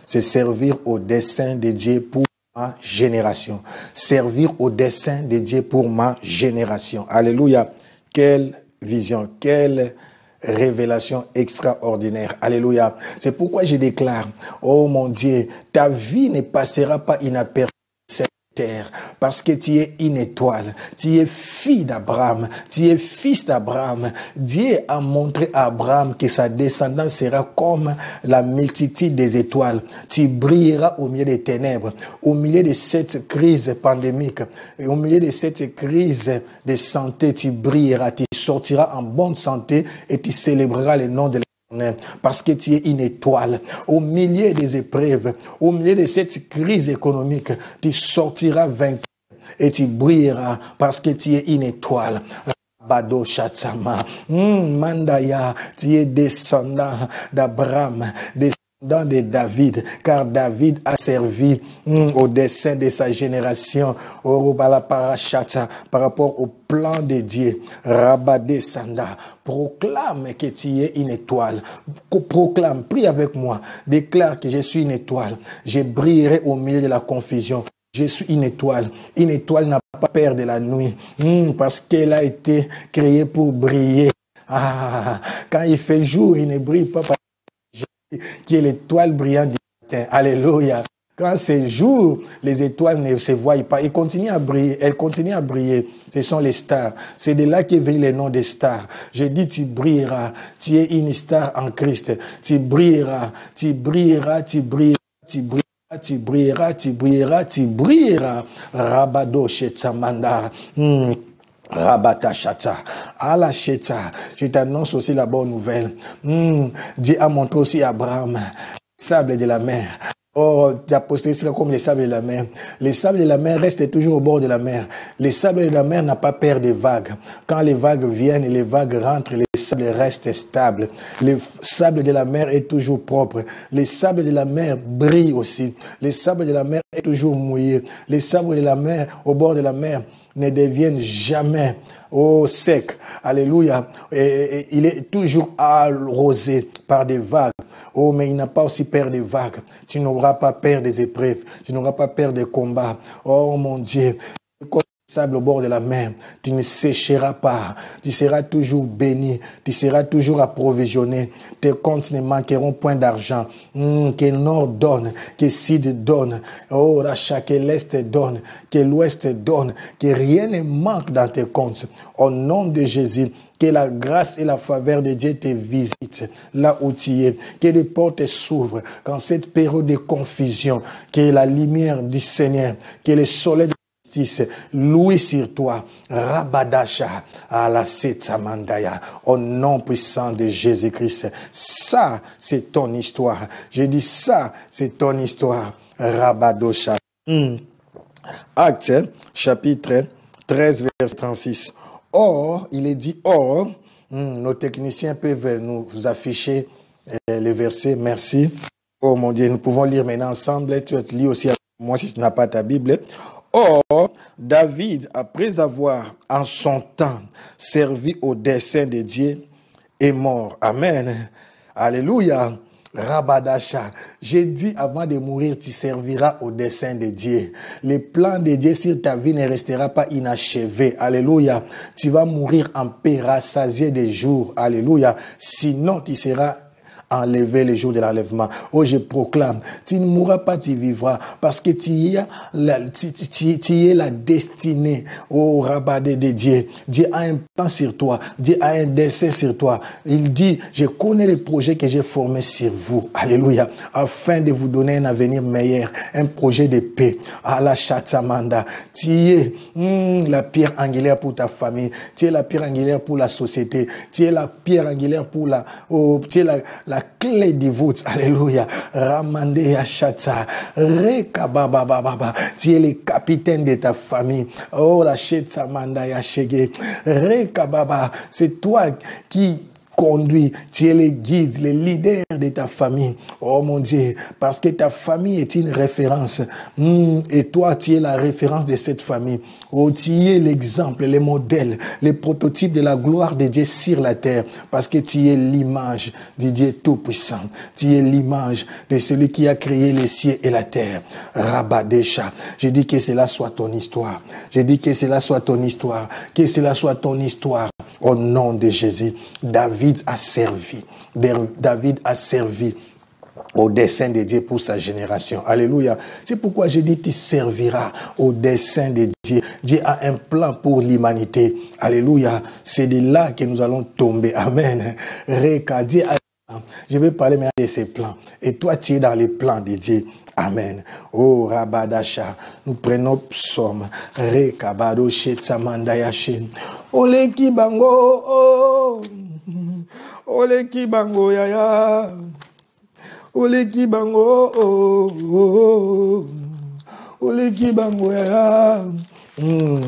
c'est servir au dessein de Dieu pour ma génération. Servir au dessein de Dieu pour ma génération. Alléluia. Quelle vision, quelle révélation extraordinaire. Alléluia. C'est pourquoi je déclare, oh mon Dieu, ta vie ne passera pas inaperçue. Parce que tu es une étoile, tu es fille d'Abraham, tu es fils d'Abraham. Dieu a montré à Abraham que sa descendance sera comme la multitude des étoiles. Tu brilleras au milieu des ténèbres, au milieu de cette crise pandémique, et au milieu de cette crise de santé, tu brilleras, tu sortiras en bonne santé et tu célébreras le nom de parce que tu es une étoile. Au milieu des épreuves, au milieu de cette crise économique, tu sortiras vainqueur et tu brilleras parce que tu es une étoile. Bado Shatsama, Mandaya, tu es descendant d'Abraham, descendant de David, car David a servi au dessein de sa génération, au Parashata, par rapport au plan de Dieu. Rabade Sanda, proclame que tu es une étoile. Proclame, prie avec moi, déclare que je suis une étoile. Je brillerai au milieu de la confusion. Je suis une étoile. Une étoile n'a pas peur de la nuit, parce qu'elle a été créée pour briller. Quand il fait jour, il ne brille pas, qui est l'étoile brillante du matin. Alléluia. Quand c'est jour, les étoiles ne se voient pas. Elles continuent à briller. Elles continuent à briller. Ce sont les stars. C'est de là qu'est venu le nom des stars. Je dis, tu brilleras. Tu es une star en Christ. Tu brilleras. Tu brilleras. Tu brilleras. Tu brilleras. Tu brilleras, tu brilleras, tu brilleras. Rabado Shetsamanda. Rabata Shata. Ala Sheta. Je t'annonce aussi la bonne nouvelle. Dieu a montré aussi à Abraham, sable de la mer. Oh, d'aposter, c'est comme les sables de la mer. Les sables de la mer restent toujours au bord de la mer. Les sables de la mer n'ont pas peur des vagues. Quand les vagues viennent et les vagues rentrent, les sables restent stables. Les sables de la mer est toujours propre. Les sables de la mer brillent aussi. Les sables de la mer est toujours mouillés. Les sables de la mer, au bord de la mer, ne deviennent jamais sec. Alléluia. Et il est toujours arrosé par des vagues. Oh, mais il n'a pas aussi peur des vagues. Tu n'auras pas peur des épreuves. Tu n'auras pas peur des combats. Oh mon Dieu. Comme le sable au bord de la mer, tu ne sécheras pas. Tu seras toujours béni. Tu seras toujours approvisionné. Tes comptes ne manqueront point d'argent. Que le nord donne, que sud donne. Oh, Racha, que l'est donne, que l'ouest donne. Que rien ne manque dans tes comptes. Au nom de Jésus, que la grâce et la faveur de Dieu te visitent là où tu es. Que les portes s'ouvrent. Qu'en cette période de confusion, que la lumière du Seigneur, que le soleil de justice louis sur toi. Rabadasha à la Setsamandaya. Au nom puissant de Jésus-Christ. Ça, c'est ton histoire. J'ai dit ça, c'est ton histoire. Rabadosha. Acte, chapitre 13, verset 36. Or, il est dit, or, nos techniciens peuvent nous afficher les versets, merci. Oh mon Dieu, nous pouvons lire maintenant ensemble, tu lis aussi avec moi si tu n'as pas ta Bible. Or, David, après avoir en son temps servi au dessein de Dieu, est mort. Amen. Alléluia. Rabadasha. J'ai dit avant de mourir, tu serviras au dessein de Dieu. Les plans de Dieu sur ta vie ne restera pas inachevé. Alléluia. Tu vas mourir en paix, rassasié des jours. Alléluia. Sinon, tu seras enlever le jour de l'enlèvement. Oh, je proclame, tu ne mourras pas, tu vivras, parce que tu y es la destinée. Oh, rabat de Dieu. Dieu a un plan sur toi. Dieu a un dessein sur toi. Il dit, je connais les projets que j'ai formés sur vous. Alléluia. Afin de vous donner un avenir meilleur, un projet de paix. À la Chatsamanda. Tu es la pierre angulaire pour ta famille. Tu es la pierre angulaire pour la société. Tu es la pierre angulaire pour tu es la clé du voûte. Alléluia. Ramande Yachata. Rekababababa. Tu es le capitaine de ta famille. Oh, la Chetsamanda Yachege. Rekababa. C'est toi qui conduit, tu es le guide, le leader de ta famille. Oh mon Dieu, parce que ta famille est une référence. Et toi, tu es la référence de cette famille. Oh, tu es l'exemple, le modèle, le prototype de la gloire de Dieu sur la terre. Parce que tu es l'image du Dieu Tout-Puissant. Tu es l'image de celui qui a créé les cieux et la terre. Rabadesha. Je dis que cela soit ton histoire. Je dis que cela soit ton histoire. Que cela soit ton histoire. Au nom de Jésus, David a servi au dessein de Dieu pour sa génération. Alléluia. C'est pourquoi je dis, tu serviras au dessein de Dieu. Dieu a un plan pour l'humanité. Alléluia. C'est de là que nous allons tomber. Amen. Dieu a... Je vais parler maintenant de ses plans. Et toi, tu es dans les plans de Dieu. Amen. Oh, Rabadasha. Nous prenons psaume. Rekabado Shetsamandayashin. Ole kibango, oh. Ole kibango, yaya. Ole kibango, oh. Ole kibango, yaya.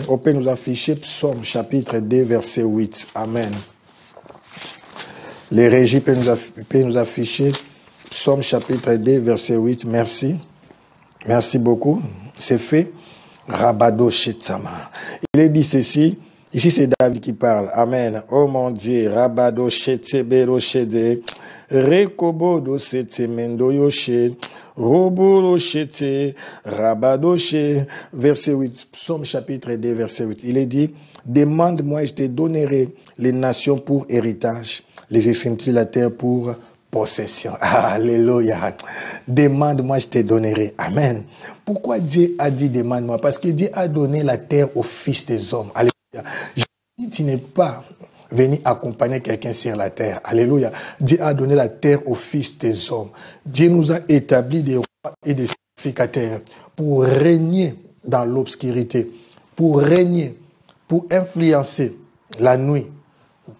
On peut nous afficher psaume chapitre 2, verset 8. Amen. Les régies peuvent nous afficher psaume chapitre 2, verset 8. Merci. Merci beaucoup. C'est fait. Rabado Shetsama. Il est dit ceci. Ici, c'est David qui parle. Amen. Oh mon Dieu. Rabado Shetebero Shede. Rekobodo Setemendo Yoshe. Roboro Shete. Rabado She. Verset 8. Psaume chapitre 2, verset 8. Il est dit, demande-moi et je te donnerai les nations pour héritage, les extrémités de la terre pour possession. Alléluia. Demande-moi, je te donnerai. Amen. Pourquoi Dieu a dit demande-moi? Parce que Dieu a donné la terre aux fils des hommes. Alléluia. Je dis, tu n'es pas venu accompagner quelqu'un sur la terre. Alléluia. Dieu a donné la terre aux fils des hommes. Dieu nous a établi des rois et des sacrificateurs pour régner dans l'obscurité, pour régner, pour influencer la nuit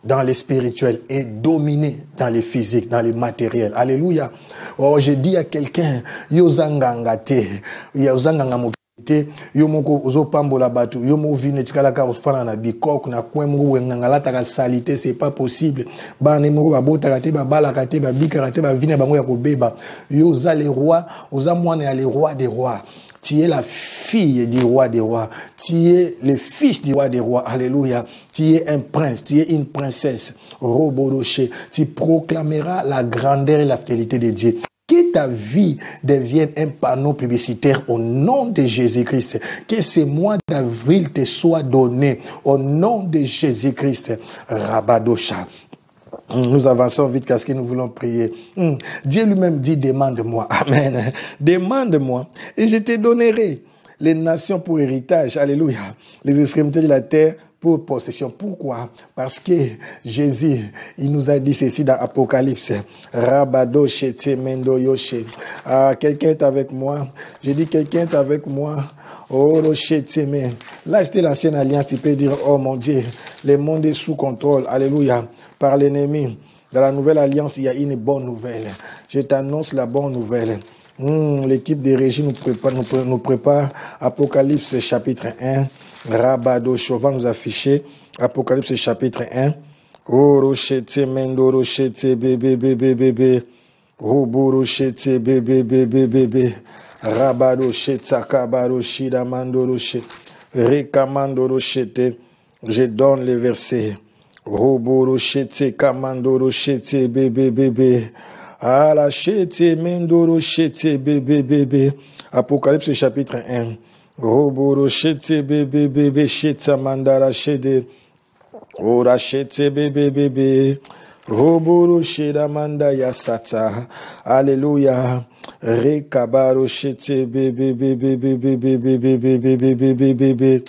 dans les spirituels et dominer dans les physiques, dans les matériels. Alléluia. Oh, j'ai dit à quelqu'un, yozangangate, yozanganga mokite, yomoko ozopambola batu, yomo vine tikalaka osfana na bikok na kwemgo wengangalata ka salité, c'est pas possible. Ba nemoko babota kate ba bala kate ba bika kate ba vine bango ya kobeba. Yoza les rois, oza mwana ya les rois des rois. Tu es la fille du roi des rois. Tu es le fils du roi des rois. Alléluia. Tu es un prince. Tu es une princesse. Roboroché. Tu proclameras la grandeur et la fidélité de Dieu. Que ta vie devienne un panneau publicitaire au nom de Jésus-Christ. Que ce mois d'avril te soit donné au nom de Jésus-Christ. Rabadosha. Nous avançons vite parce que nous voulons prier. Dieu lui-même dit, demande-moi. Amen. Demande-moi et je te donnerai les nations pour héritage. Alléluia. Les extrémités de la terre pour possession. Pourquoi? Parce que Jésus, il nous a dit ceci dans Apocalypse. Rabado shete mendo yoshe. Ah, quelqu'un est avec moi. J'ai dit quelqu'un est avec moi. Oh, shete me. Là, c'était l'ancienne alliance. Il peut dire, oh mon Dieu, le monde est sous contrôle. Alléluia. Par l'ennemi. Dans la nouvelle alliance, il y a une bonne nouvelle. Je t'annonce la bonne nouvelle. L'équipe de régie nous prépare Apocalypse chapitre 1. Rabado Chova nous afficher Apocalypse chapitre 1. Orochete mendo rochete bébé bébé bébé. Roborochete bébé bébé bébé. Rabado chetaka baroshida mando rochete. Rekamando rochete. Je donne les versets. Roborochete kamando rochete bébé bébé. Alachete mendo rochete bébé bébé. Apocalypse chapitre 1. Roboro shete bébé bébé sheta mandara shede. Ora shete bébé bébé. Roboro sheda manda yasata. Alléluia. Rekabaro shete bébé bébé bébé bébé bébé bébé bébé bébé.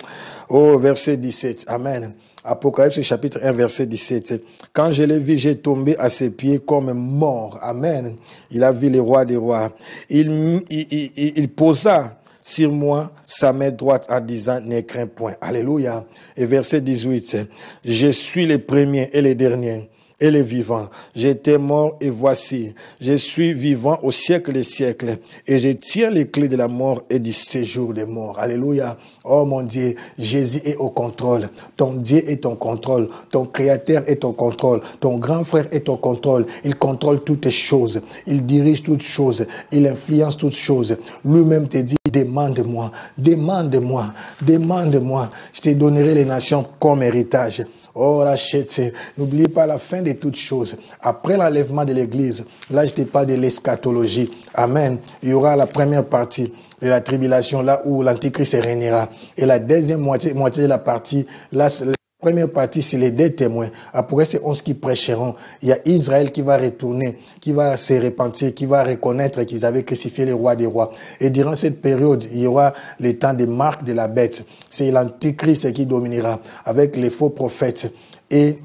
Oh, verset 17. Amen. Apocalypse chapitre 1 verset 17. Quand je l'ai vu, j'ai tombé à ses pieds comme mort. Amen. Il a vu le roi des rois. Il posa sur moi sa main droite en disant, ne crains point. Alléluia. Et verset 18. Je suis le premier et le dernier et le vivant. J'étais mort et voici, je suis vivant au siècle des siècles et je tiens les clés de la mort et du séjour des morts. Alléluia. Oh mon Dieu, Jésus est au contrôle. Ton Dieu est au contrôle. Ton Créateur est au contrôle. Ton grand frère est au contrôle. Il contrôle toutes choses. Il dirige toutes choses. Il influence toutes choses. Lui-même te dit, demande-moi, demande-moi, demande-moi. Je te donnerai les nations comme héritage. Oh, rachète, n'oubliez pas la fin de toutes choses. Après l'enlèvement de l'église, là je te parle de l'eschatologie. Amen. Il y aura la première partie de la tribulation, là où l'antichrist régnera. Et la deuxième moitié de la partie, là, la première partie, c'est les deux témoins. Après, c'est 11 qui prêcheront. Il y a Israël qui va retourner, qui va se repentir, qui va reconnaître qu'ils avaient crucifié le roi des rois. Et durant cette période, il y aura les temps des marques de la bête. C'est l'antichrist qui dominera avec les faux prophètes. Et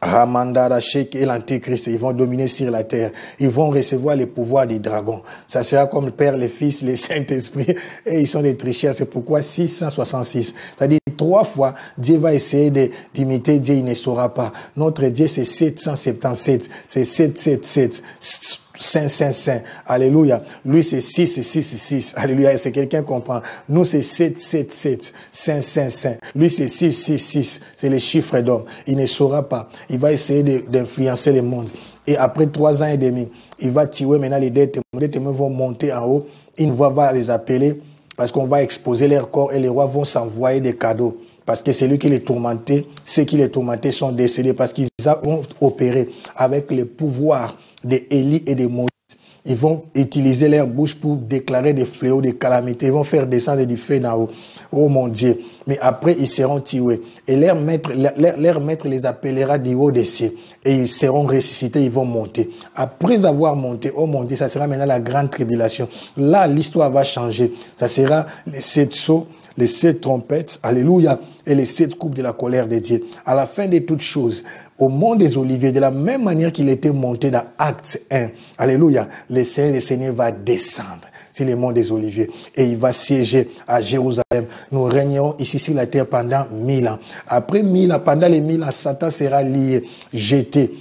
Ramandara Sheikh et l'antichrist, ils vont dominer sur la terre. Ils vont recevoir les pouvoirs des dragons. Ça sera comme le Père, le Fils, le Saint-Esprit. Et ils sont des tricheurs. C'est pourquoi 666. C'est-à-dire 3 fois, Dieu va essayer d'imiter Dieu, il ne saura pas. Notre Dieu, c'est 777. C'est 777. Saint. Alléluia. Lui, c'est 6. Alléluia. C'est quelqu'un comprend. Nous, c'est 777. Saint. Lui, c'est 6. C'est les chiffres d'homme. Il ne saura pas. Il va essayer d'influencer le monde. Et après 3 ans et demi, il va tuer maintenant les deux témoins. Les témoins vont monter en haut. Une voix va les appeler parce qu'on va exposer leur corps et les rois vont s'envoyer des cadeaux. Parce que c'est lui qui les tourmentait. Ceux qui les tourmentaient sont décédés parce qu'ils ont opéré avec le pouvoir d'Élie et de Moïse. Ils vont utiliser leur bouche pour déclarer des fléaux, des calamités. Ils vont faire descendre du feu d'en haut. Oh mon Dieu. Mais après, ils seront tués. Et leur maître les appellera du haut des cieux. Et ils seront ressuscités, ils vont monter. Après avoir monté, oh mon Dieu, ça sera maintenant la grande tribulation. Là, l'histoire va changer. Ça sera les 7 sceaux, les 7 trompettes, alléluia, et les 7 coupes de la colère de Dieu. À la fin de toutes choses, au mont des Oliviers, de la même manière qu'il était monté dans Acte 1, alléluia, le Seigneur va descendre sur les monts des Oliviers et il va siéger à Jérusalem Nous régnerons ici sur la terre pendant 1000 ans. Après 1000 ans, pendant les 1000 ans, Satan sera lié, jeté,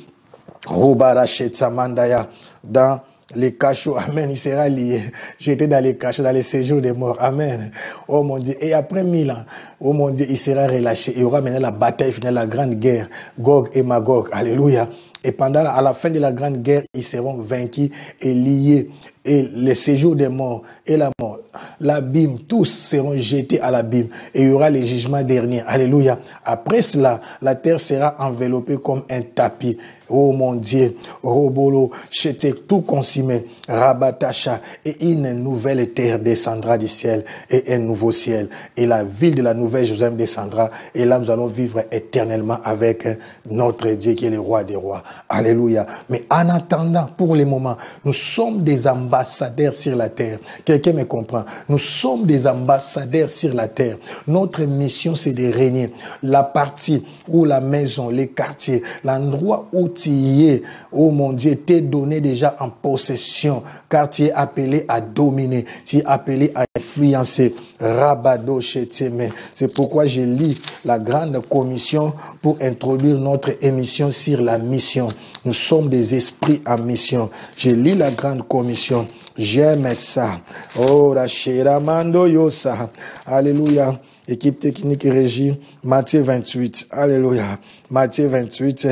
dans les cachots, amen, il sera lié, jeté dans les cachots, dans les séjours des morts, amen, oh mon Dieu, et après 1000 ans, oh mon Dieu, il sera relâché, il y aura maintenant la bataille finale, la grande guerre, Gog et Magog, alléluia, et pendant, à la fin de la grande guerre, ils seront vaincus et liés, et les séjours des morts et la mort, l'abîme, tous seront jetés à l'abîme et il y aura les jugements derniers. Alléluia. Après cela, la terre sera enveloppée comme un tapis. Oh mon Dieu, Robolo, Cheté, tout consumé, Rabatacha, et une nouvelle terre descendra du ciel et un nouveau ciel. Et la ville de la nouvelle Jérusalem descendra et là nous allons vivre éternellement avec notre Dieu qui est le roi des rois. Alléluia. Mais en attendant, pour le moment, nous sommes des ambassadeurs sur la terre. Quelqu'un me comprend? Nous sommes des ambassadeurs sur la terre. Notre mission, c'est de régner. La partie ou la maison, les quartiers, l'endroit où tu y es, oh mon Dieu, t'es donné déjà en possession, car tu es appelé à dominer, tu es appelé à influencer. Rabado Cheteme. C'est pourquoi je lis la grande commission pour introduire notre émission sur la mission. Nous sommes des esprits en mission. Je lis la grande commission. J'aime ça. Oh, Racheramando Yosa. Alléluia. Équipe technique et régie. Matthieu 28. Alléluia. Matthieu 28.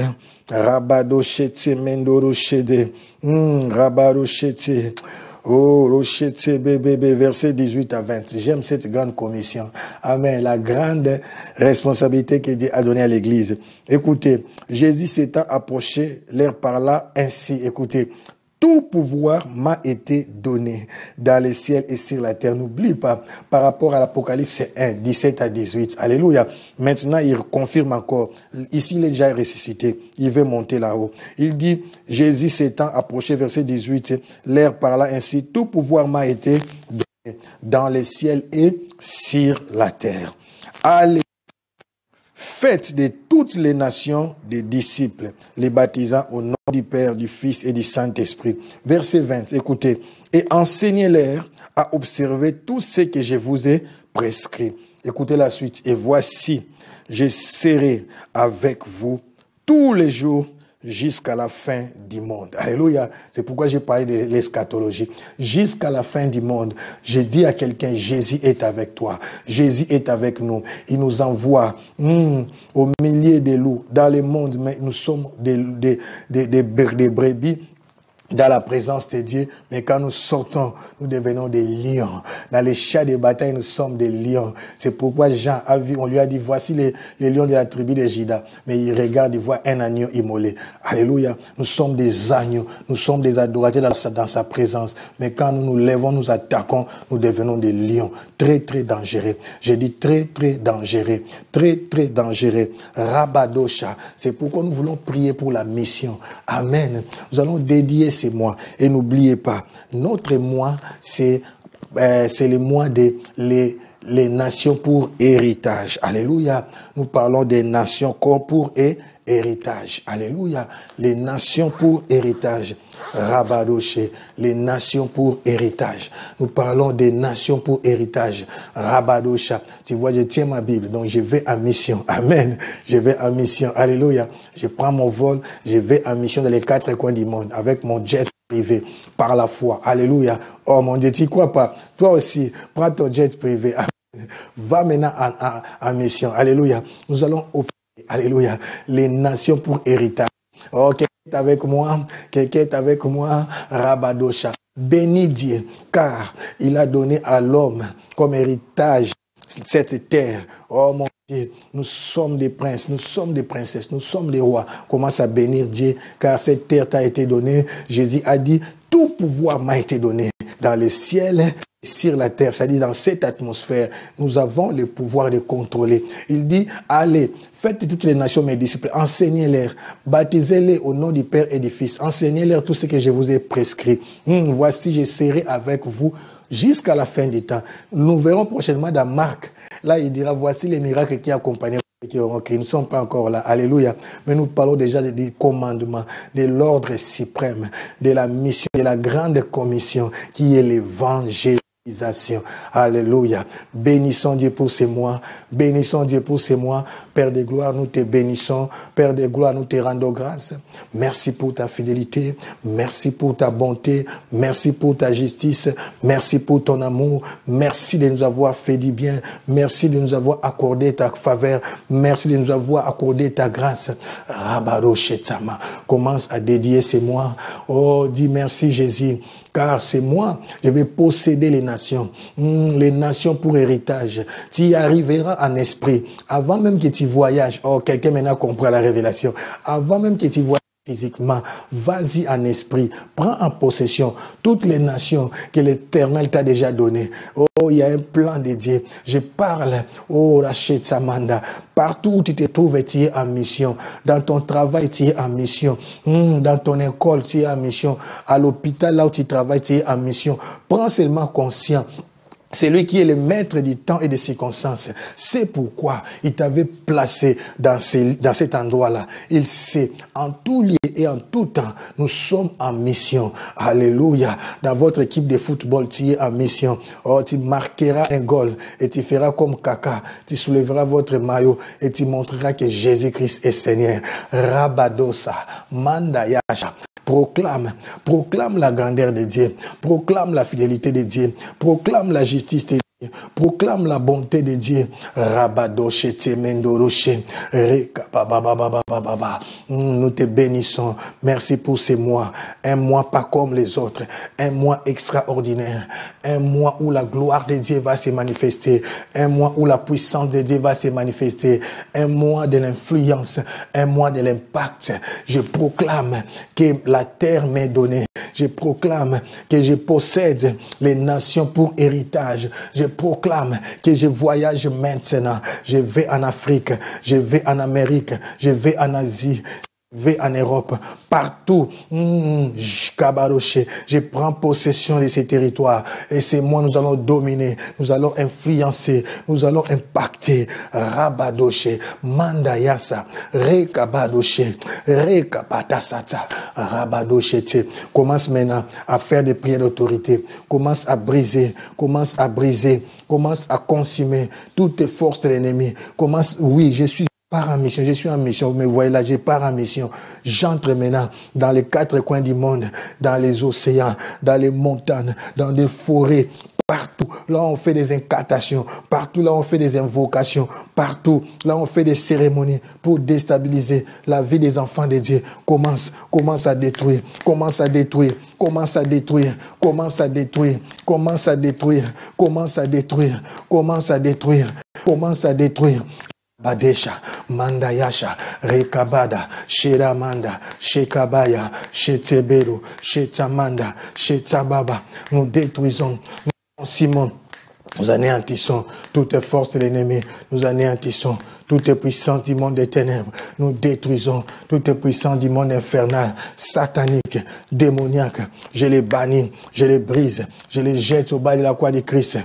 Rabado Chete Mendoro Chede. Rabado Chete. Oh, Rochete bébé, verset 18 à 20. J'aime cette grande commission. Amen. La grande responsabilité que Dieu a donnée à l'église. Écoutez, Jésus s'étant approché, leur parla ainsi. Écoutez, tout pouvoir m'a été donné dans les ciels et sur la terre. N'oublie pas, par rapport à l'Apocalypse 1, 17 à 18. Alléluia. Maintenant, il confirme encore. Ici, il est déjà ressuscité. Il veut monter là-haut. Il dit, Jésus s'étant approché, verset 18, l'air parla ainsi, tout pouvoir m'a été donné dans les ciels et sur la terre. Allez. Faites de toutes les nations des disciples, les baptisant au nom du Père, du Fils et du Saint-Esprit. Verset 20, écoutez. Et enseignez-leur à observer tout ce que je vous ai prescrit. Écoutez la suite. Et voici, je serai avec vous tous les jours jusqu'à la fin du monde. Alléluia. C'est pourquoi j'ai parlé de l'eschatologie. Jusqu'à la fin du monde, j'ai dit à quelqu'un, Jésus est avec toi. Jésus est avec nous. Il nous envoie au milieu des loups dans le monde, mais nous sommes des brebis dans la présence de Dieu, mais quand nous sortons, nous devenons des lions. Dans les chats de bataille, nous sommes des lions. C'est pourquoi Jean a vu, on lui a dit, voici les lions de la tribu de Juda. Mais il regarde, il voit un agneau immolé. Alléluia. Nous sommes des agneaux. Nous sommes des adorateurs dans sa présence. Mais quand nous nous lèvons, nous attaquons, nous devenons des lions. Très, très dangereux. J'ai dit très, très dangereux. Très, très dangereux. Rabadosha. C'est pourquoi nous voulons prier pour la mission. Amen. Nous allons dédier ces mois. Et n'oubliez pas, notre mois, c'est le mois des les nations pour héritage. Alléluia. Nous parlons des nations comme pour héritage. Alléluia. Les nations pour héritage. Rabadoche, les nations pour héritage. Nous parlons des nations pour héritage. Rabadosha. Tu vois, je tiens ma Bible, donc je vais en mission. Amen. Je vais en mission. Alléluia. Je prends mon vol, je vais en mission dans les 4 coins du monde avec mon jet privé par la foi. Alléluia. Oh mon Dieu, tu ne crois pas? Toi aussi, prends ton jet privé. Va maintenant en mission. Alléluia. Nous allons opérer. Alléluia. Les nations pour héritage. Oh, quelqu'un est avec moi. Quelqu'un est avec moi. Rabadosha. Bénis Dieu, car il a donné à l'homme comme héritage cette terre. Oh mon Dieu, nous sommes des princes, nous sommes des princesses, nous sommes des rois. Commence à bénir Dieu, car cette terre t'a été donnée. Jésus a dit, tout pouvoir m'a été donné dans les ciels et sur la terre. C'est-à-dire dans cette atmosphère, nous avons le pouvoir de contrôler. Il dit, allez, faites de toutes les nations mes disciples, enseignez-les, baptisez-les au nom du Père et du Fils, enseignez-les tout ce que je vous ai prescrit. Voici, je serai avec vous jusqu'à la fin du temps. Nous verrons prochainement dans Marc. Là, il dira, voici les miracles qui accompagnent qui auront crié. Nous ne sommes pas encore là. Alléluia. Mais nous parlons déjà des commandements, de l'ordre suprême, de la mission, de la grande commission qui est l'évangile. Alléluia. Bénissons Dieu pour ces mois. Bénissons Dieu pour ces mois. Père de gloire, nous te bénissons. Père de gloire, nous te rendons grâce. Merci pour ta fidélité. Merci pour ta bonté. Merci pour ta justice. Merci pour ton amour. Merci de nous avoir fait du bien. Merci de nous avoir accordé ta faveur. Merci de nous avoir accordé ta grâce. Rabaro Shetama. Commence à dédier ces mois. Oh, dis merci Jésus. Car c'est moi, je vais posséder les nations pour héritage. Tu y arriveras en esprit. Avant même que tu voyages, oh, quelqu'un maintenant comprend la révélation. Avant même que tu voyages physiquement, vas-y en esprit, prends en possession toutes les nations que l'Éternel t'a déjà données. Oh, il y a un plan de Dieu. Je parle, oh, Rachet Samanda, partout où tu te trouves, tu es en mission. Dans ton travail, tu es en mission. Dans ton école, tu es en mission. À l'hôpital, là où tu travailles, tu es en mission. Prends seulement conscience. C'est lui qui est le maître du temps et des circonstances. C'est pourquoi il t'avait placé dans cet endroit-là. Il sait, en tout lieu et en tout temps, nous sommes en mission. Alléluia. Dans votre équipe de football, tu es en mission. Oh, tu marqueras un goal et tu feras comme Kaka. Tu soulèveras votre maillot et tu montreras que Jésus-Christ est Seigneur. Rabadosa, Mandayasha. Proclame la grandeur de Dieu, proclame la fidélité de Dieu, proclame la justice de Dieu. Proclame la bonté de Dieu. Rabadoche temendoroche. Nous te bénissons. Merci pour ces mois. Un mois pas comme les autres. Un mois extraordinaire. Un mois où la gloire de Dieu va se manifester. Un mois où la puissance de Dieu va se manifester. Un mois de l'influence. Un mois de l'impact. Je proclame que la terre m'est donnée. Je proclame que je possède les nations pour héritage. Je proclame que je voyage maintenant. Je vais en Afrique, je vais en Amérique, je vais en Asie. Je vais en Europe, partout, je prends possession de ces territoires et c'est moi, nous allons dominer, nous allons influencer, nous allons impacter. Rabadoche, Mandayasa, Rekabadoche, Rekapatasata, Rabadoche. Commence maintenant à faire des prières d'autorité, commence à briser, commence à consumer toutes les forces de l'ennemi. Commence, oui, je suis en mission, vous me voyez là, je pars en mission. J'entre maintenant dans les 4 coins du monde, dans les océans, dans les montagnes, dans des forêts, partout. Là, on fait des incantations, partout là, on fait des invocations, partout là, on fait des cérémonies pour déstabiliser la vie des enfants de Dieu. Commence à détruire, commence à détruire. Commence à détruire, commence à détruire, commence à détruire, commence à détruire, commence à détruire, commence à détruire. Badesha, Mandayasha, Rekabada, Sheramanda, Shekabaya, Sheteberu, Shetamanda, Shetababa. Nous détruisons, nous consumons, nous anéantissons toutes les forces de l'ennemi, nous anéantissons toutes les puissances du monde des ténèbres, nous détruisons toutes les puissances du monde infernal, satanique, démoniaque. Je les bannis, je les brise, je les jette au bas de la croix de Christ.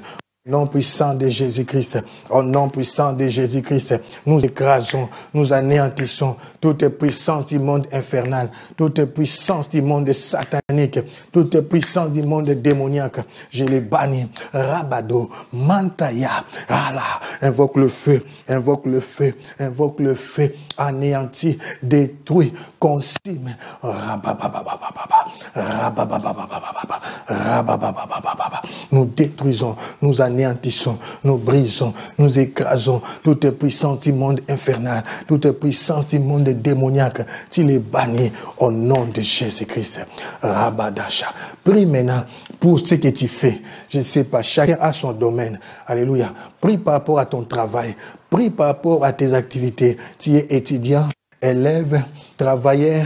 Au nom puissant de Jésus-Christ, au nom puissant de Jésus-Christ, nous écrasons, nous anéantissons toutes les puissances du monde infernal, toutes les puissances du monde satanique, toutes les puissances du monde démoniaque. Je les bannis. Rabado, Mantaya, Allah, invoque le feu, invoque le feu, invoque le feu, anéanti, détruit, consume. Nous détruisons, nous anéantissons, nous brisons, nous écrasons toutes les puissances du monde infernal, toutes les puissances du monde démoniaque. Tu les bannis au nom de Jésus-Christ. Rabadasha. Prie maintenant pour ce que tu fais. Je ne sais pas, chacun a son domaine. Alléluia. Prie par rapport à ton travail. Prie par rapport à tes activités. Tu es étudiant, élève, travailleur,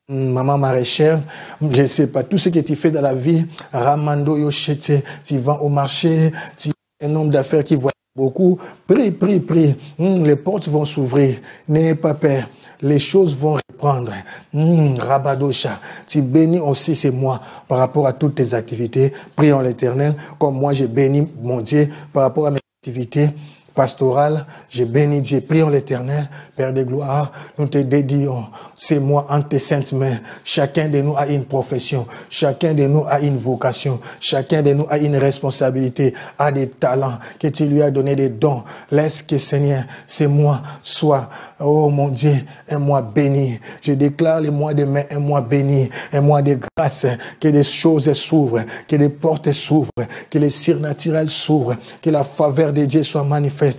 maman maraîchère, je ne sais pas, tout ce que tu fais dans la vie, Ramando Yoshete, tu vas au marché, tu es un homme d'affaires qui voit beaucoup, prie, prie, prie, les portes vont s'ouvrir, n'ayez pas peur, les choses vont reprendre. Rabadosha, tu bénis aussi ces mois par rapport à toutes tes activités, prions l'Éternel, comme moi j'ai béni mon Dieu par rapport à mes activités, pastorale. Je bénis Dieu. Prions l'Éternel, Père de gloire. Nous te dédions, c'est moi, entre tes saintes mains. Chacun de nous a une profession. Chacun de nous a une vocation. Chacun de nous a une responsabilité, a des talents, que tu lui as donné des dons. Laisse que, Seigneur, c'est moi, soit, oh mon Dieu, un mois béni. Je déclare le mois de mai, un mois béni, un mois de grâce, que des choses s'ouvrent, que des portes s'ouvrent, que les surnaturels s'ouvrent, que la faveur de Dieu soit manifeste,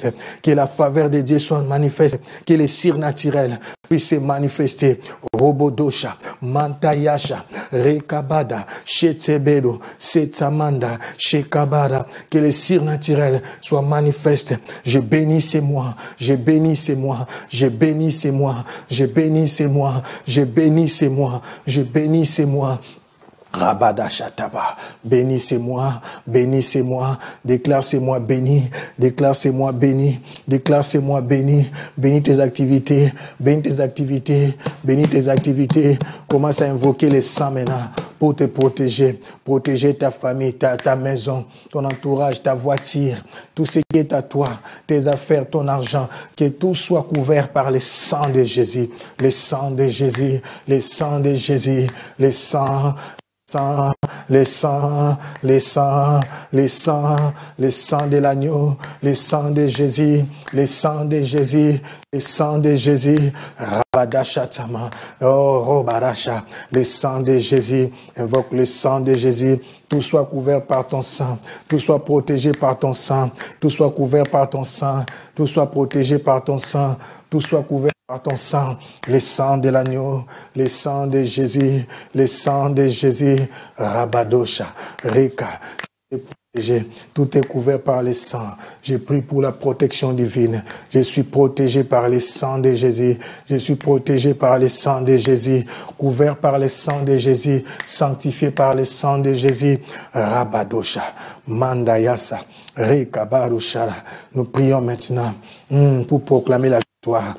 que la faveur de Dieu soit manifeste, que les surnaturels puissent se manifester. Robodosha, Mantayasha, Rekabada, Shetebedo, Setamanda, Shekabada, que les surnaturels soient manifestes. Je bénis ces mois, je bénis ces mois, je bénis ces mois, je bénis ces mois, je bénis ces mois, je bénis ces mois. Rabada Shataba, bénissez-moi, bénissez-moi, déclare-moi béni, déclare-moi béni, déclare-moi béni, bénis tes activités, bénis tes activités, bénis tes activités, commence à invoquer les saints maintenant pour te protéger, protéger ta famille, ta maison, ton entourage, ta voiture, tout ce qui est à toi, tes affaires, ton argent, que tout soit couvert par le sang de Jésus, le sang de Jésus, le sang de Jésus, le sang, les sangs, les sangs, les sangs, les sangs de l'agneau, les sangs de Jésus, les sangs de Jésus, les sangs de Jésus, Rabadachatama, oh Robaracha, les sangs de Jésus, invoque le sang de Jésus, tout soit couvert par ton sang, tout soit protégé par ton sang, tout soit couvert par ton sang, tout soit protégé par ton sang, tout soit couvert par ton sang, les sangs de l'agneau, les sangs de Jésus, les sangs de Jésus, Rabadosha, Reka, tout est couvert par les sangs. Je prie pour la protection divine. Je suis protégé par les sangs de Jésus. Je suis protégé par les sangs de Jésus. Couvert par les sangs de Jésus. Sanctifié par les sangs de Jésus. Rabadosha, Mandayasa, Rekabarushara. Nous prions maintenant pour proclamer la victoire.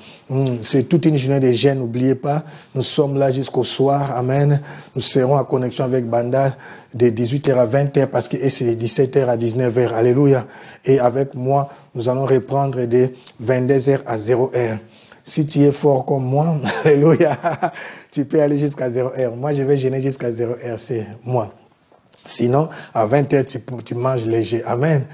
C'est toute une journée de jeûne, n'oubliez pas. Nous sommes là jusqu'au soir. Amen. Nous serons en connexion avec Bandal de 18h à 20h parce que c'est de 17h à 19h. Alléluia. Et avec moi, nous allons reprendre de 22h à 0h. Si tu es fort comme moi, alléluia, tu peux aller jusqu'à 0h. Moi, je vais jeûner jusqu'à 0h, c'est moi. Sinon, à 20h, tu manges léger. Amen.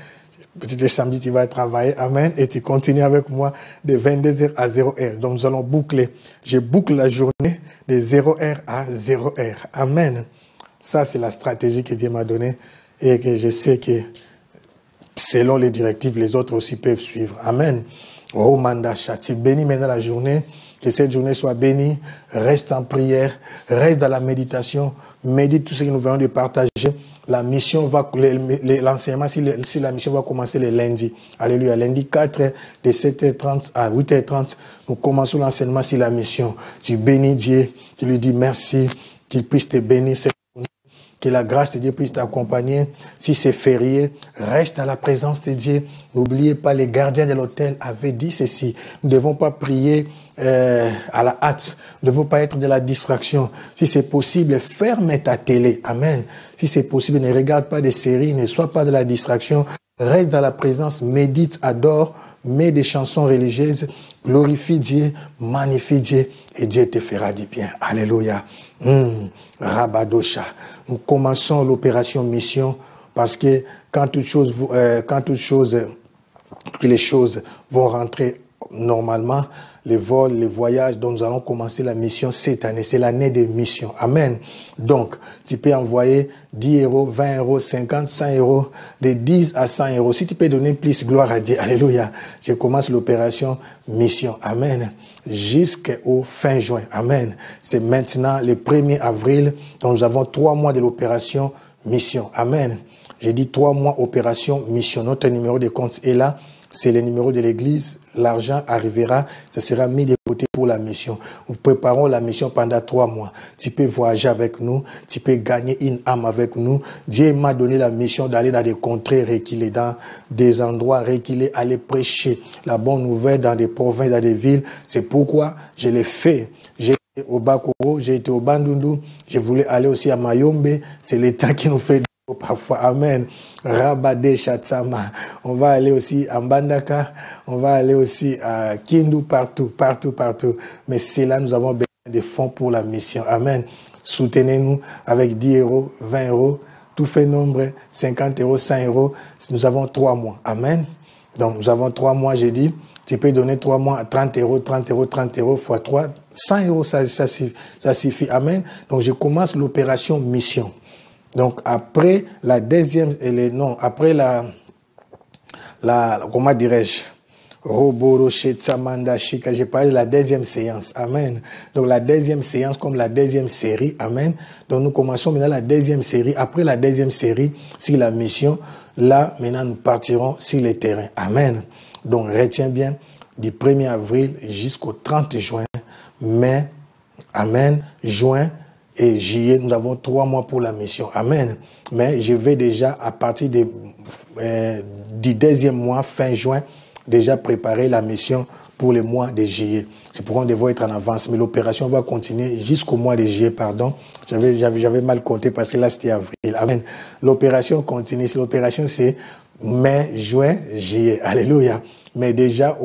Peut-être samedi, tu vas travailler. Amen. Et tu continues avec moi de 22h à 0h. Donc, nous allons boucler. Je boucle la journée de 0h à 0h. Amen. Ça, c'est la stratégie que Dieu m'a donnée et que je sais que selon les directives, les autres aussi peuvent suivre. Amen. Oh, Mandasha, tu bénis maintenant la journée. Que cette journée soit bénie. Reste en prière. Reste dans la méditation. Médite tout ce que nous venons de partager. La mission va, l'enseignement, si la mission va commencer le lundi. Alléluia. Lundi 4, de 7h30 à 8h30, nous commençons l'enseignement sur la mission. Tu bénis Dieu. Tu lui dis merci. Qu'il puisse te bénir cette journée. Que la grâce de Dieu puisse t'accompagner. Si c'est férié, reste à la présence de Dieu. N'oubliez pas, les gardiens de l'hôtel avaient dit ceci. Nous ne devons pas prier à la hâte. Nous ne devons pas être de la distraction. Si c'est possible, ferme ta télé. Amen. Si c'est possible, ne regarde pas des séries, ne sois pas de la distraction. Reste dans la présence, médite, adore, mets des chansons religieuses, glorifie Dieu, magnifie Dieu, et Dieu te fera du bien. Alléluia. Rabadosha. Nous commençons l'opération mission parce que quand toutes les choses vont rentrer normalement, les vols, les voyages, dont nous allons commencer la mission cette année. C'est l'année des missions. Amen. Donc, tu peux envoyer 10 €, 20 €, 50, 100 €, de 10 à 100 €. Si tu peux donner plus, gloire à Dieu. Alléluia. Je commence l'opération mission. Amen. Jusqu'au fin juin. Amen. C'est maintenant le 1er avril. Donc, nous avons 3 mois de l'opération mission. Amen. J'ai dit 3 mois opération mission. Notre numéro de compte est là. C'est le numéro de l'église. L'argent arrivera. Ça sera mis de côté pour la mission. Nous préparons la mission pendant 3 mois. Tu peux voyager avec nous. Tu peux gagner une âme avec nous. Dieu m'a donné la mission d'aller dans des contrées reculées, dans des endroits reculés, aller prêcher la bonne nouvelle dans des provinces, dans des villes. C'est pourquoi je l'ai fait. J'ai été au Bakoro, j'ai été au Bandundu. Je voulais aller aussi à Mayombe. C'est l'État qui nous fait parfois. Amen. Rabade Chatsama. On va aller aussi à Mbandaka. On va aller aussi à Kindu, partout. Mais c'est là, nous avons besoin de fonds pour la mission. Amen. Soutenez-nous avec 10 €, 20 €, tout fait nombre, 50 €, 100 €. Nous avons 3 mois. Amen. Donc, nous avons 3 mois, j'ai dit. Tu peux donner 3 mois à 30 €, 30 € fois 3. 100 € ça suffit. Amen. Donc, je commence l'opération mission. Donc, après la deuxième, après comment dirais-je? J'ai parlé de la deuxième séance. Amen. Donc, la deuxième séance comme la deuxième série. Amen. Donc, nous commençons maintenant la deuxième série. Après la deuxième série, sur la mission, là, maintenant, nous partirons sur les terrains. Amen. Donc, retiens bien, du 1er avril jusqu'au 30 juin, mai, amen, juin et juillet, nous avons 3 mois pour la mission. Amen. Mais je vais déjà, à partir du 2e mois, fin juin, déjà préparer la mission pour le mois de juillet. C'est pourquoi on devrait être en avance. Mais l'opération va continuer jusqu'au mois de juillet, pardon. J'avais mal compté parce que là, c'était avril. Amen. L'opération continue. L'opération, c'est mai, juin, juillet. Alléluia. Mais déjà,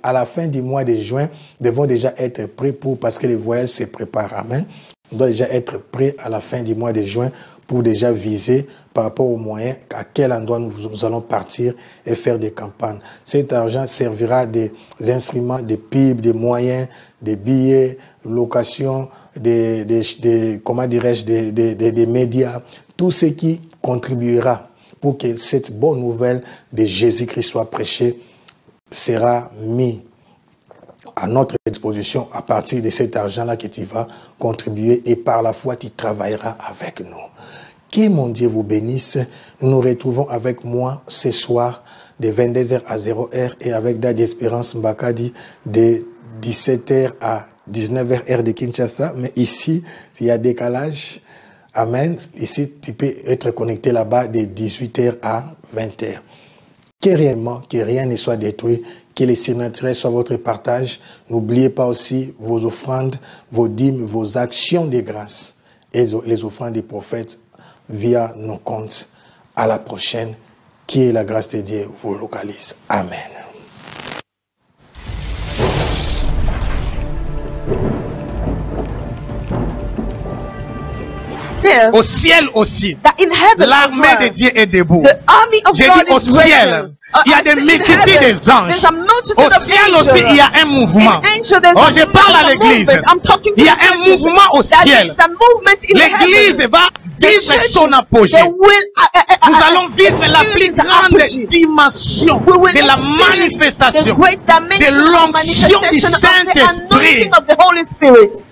à la fin du mois de juin, nous devons déjà être prêts parce que les voyages se préparent. Amen. On doit déjà être prêts à la fin du mois de juin pour déjà viser par rapport aux moyens à quel endroit nous allons partir et faire des campagnes. Cet argent servira des instruments, des pipes, des moyens, des billets, location, comment dirais-je, des médias, tout ce qui contribuera pour que cette bonne nouvelle de Jésus-Christ soit prêchée sera mis à notre disposition à partir de cet argent-là que tu vas contribuer et par la foi tu travailleras avec nous. Que mon Dieu vous bénisse. Nous nous retrouvons avec moi ce soir de 22h à 0h et avec Daddy Espérance Mbakadi de 17h à 19h heure de Kinshasa. Mais ici, il y a décalage. Amen. Ici, tu peux être connecté là-bas de 18h à 20h. Que rien ne soit détruit, que les surnaturels soient votre partage. N'oubliez pas aussi vos offrandes, vos dîmes, vos actions de grâce et les offrandes des prophètes via nos comptes. À la prochaine. Que la grâce de Dieu vous localise. Amen. Au ciel aussi, l'armée de Dieu est debout. J'ai dit au ciel, il y a des multitudes des anges. Au ciel aussi, il y a un mouvement. Oh, je parle à l'église. Il y a un mouvement au ciel. L'église va vivre son apogée. Nous allons vivre la plus grande dimension de la manifestation de l'onction du Saint-Esprit.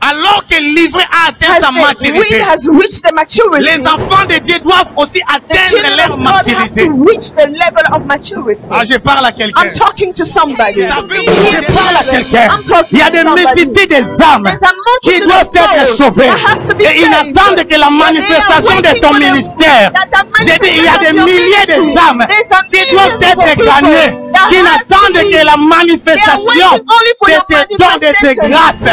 Alors que le livret a atteint sa maturité, les enfants de Dieu doivent aussi atteindre leur maturité. Ah, je parle à quelqu'un. Je parle à quelqu'un. Il y a des multitudes des âmes qui doivent être sauvées. Et ils attendent que la manifestation de ton ministère. J'ai dit, il y a des milliers de âmes qui doivent être gagnées, qui attendent que la manifestation de tes dons, de tes grâces.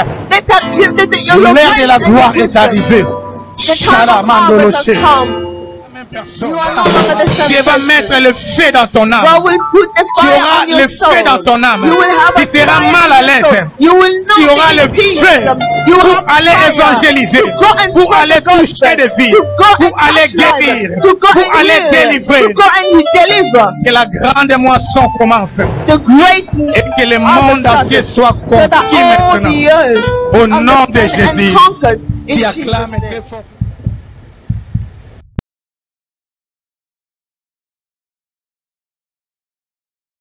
L'heure de la gloire est arrivée. Dieu va mettre le feu dans ton âme. Tu auras le feu dans ton âme. Tu seras mal à l'aise. Tu auras le feu pour aller évangéliser, pour aller toucher des vies, pour aller guérir, pour aller délivrer. Que la grande moisson commence et que le monde entier soit conquis maintenant. Au nom de Jésus, tu acclames très fort.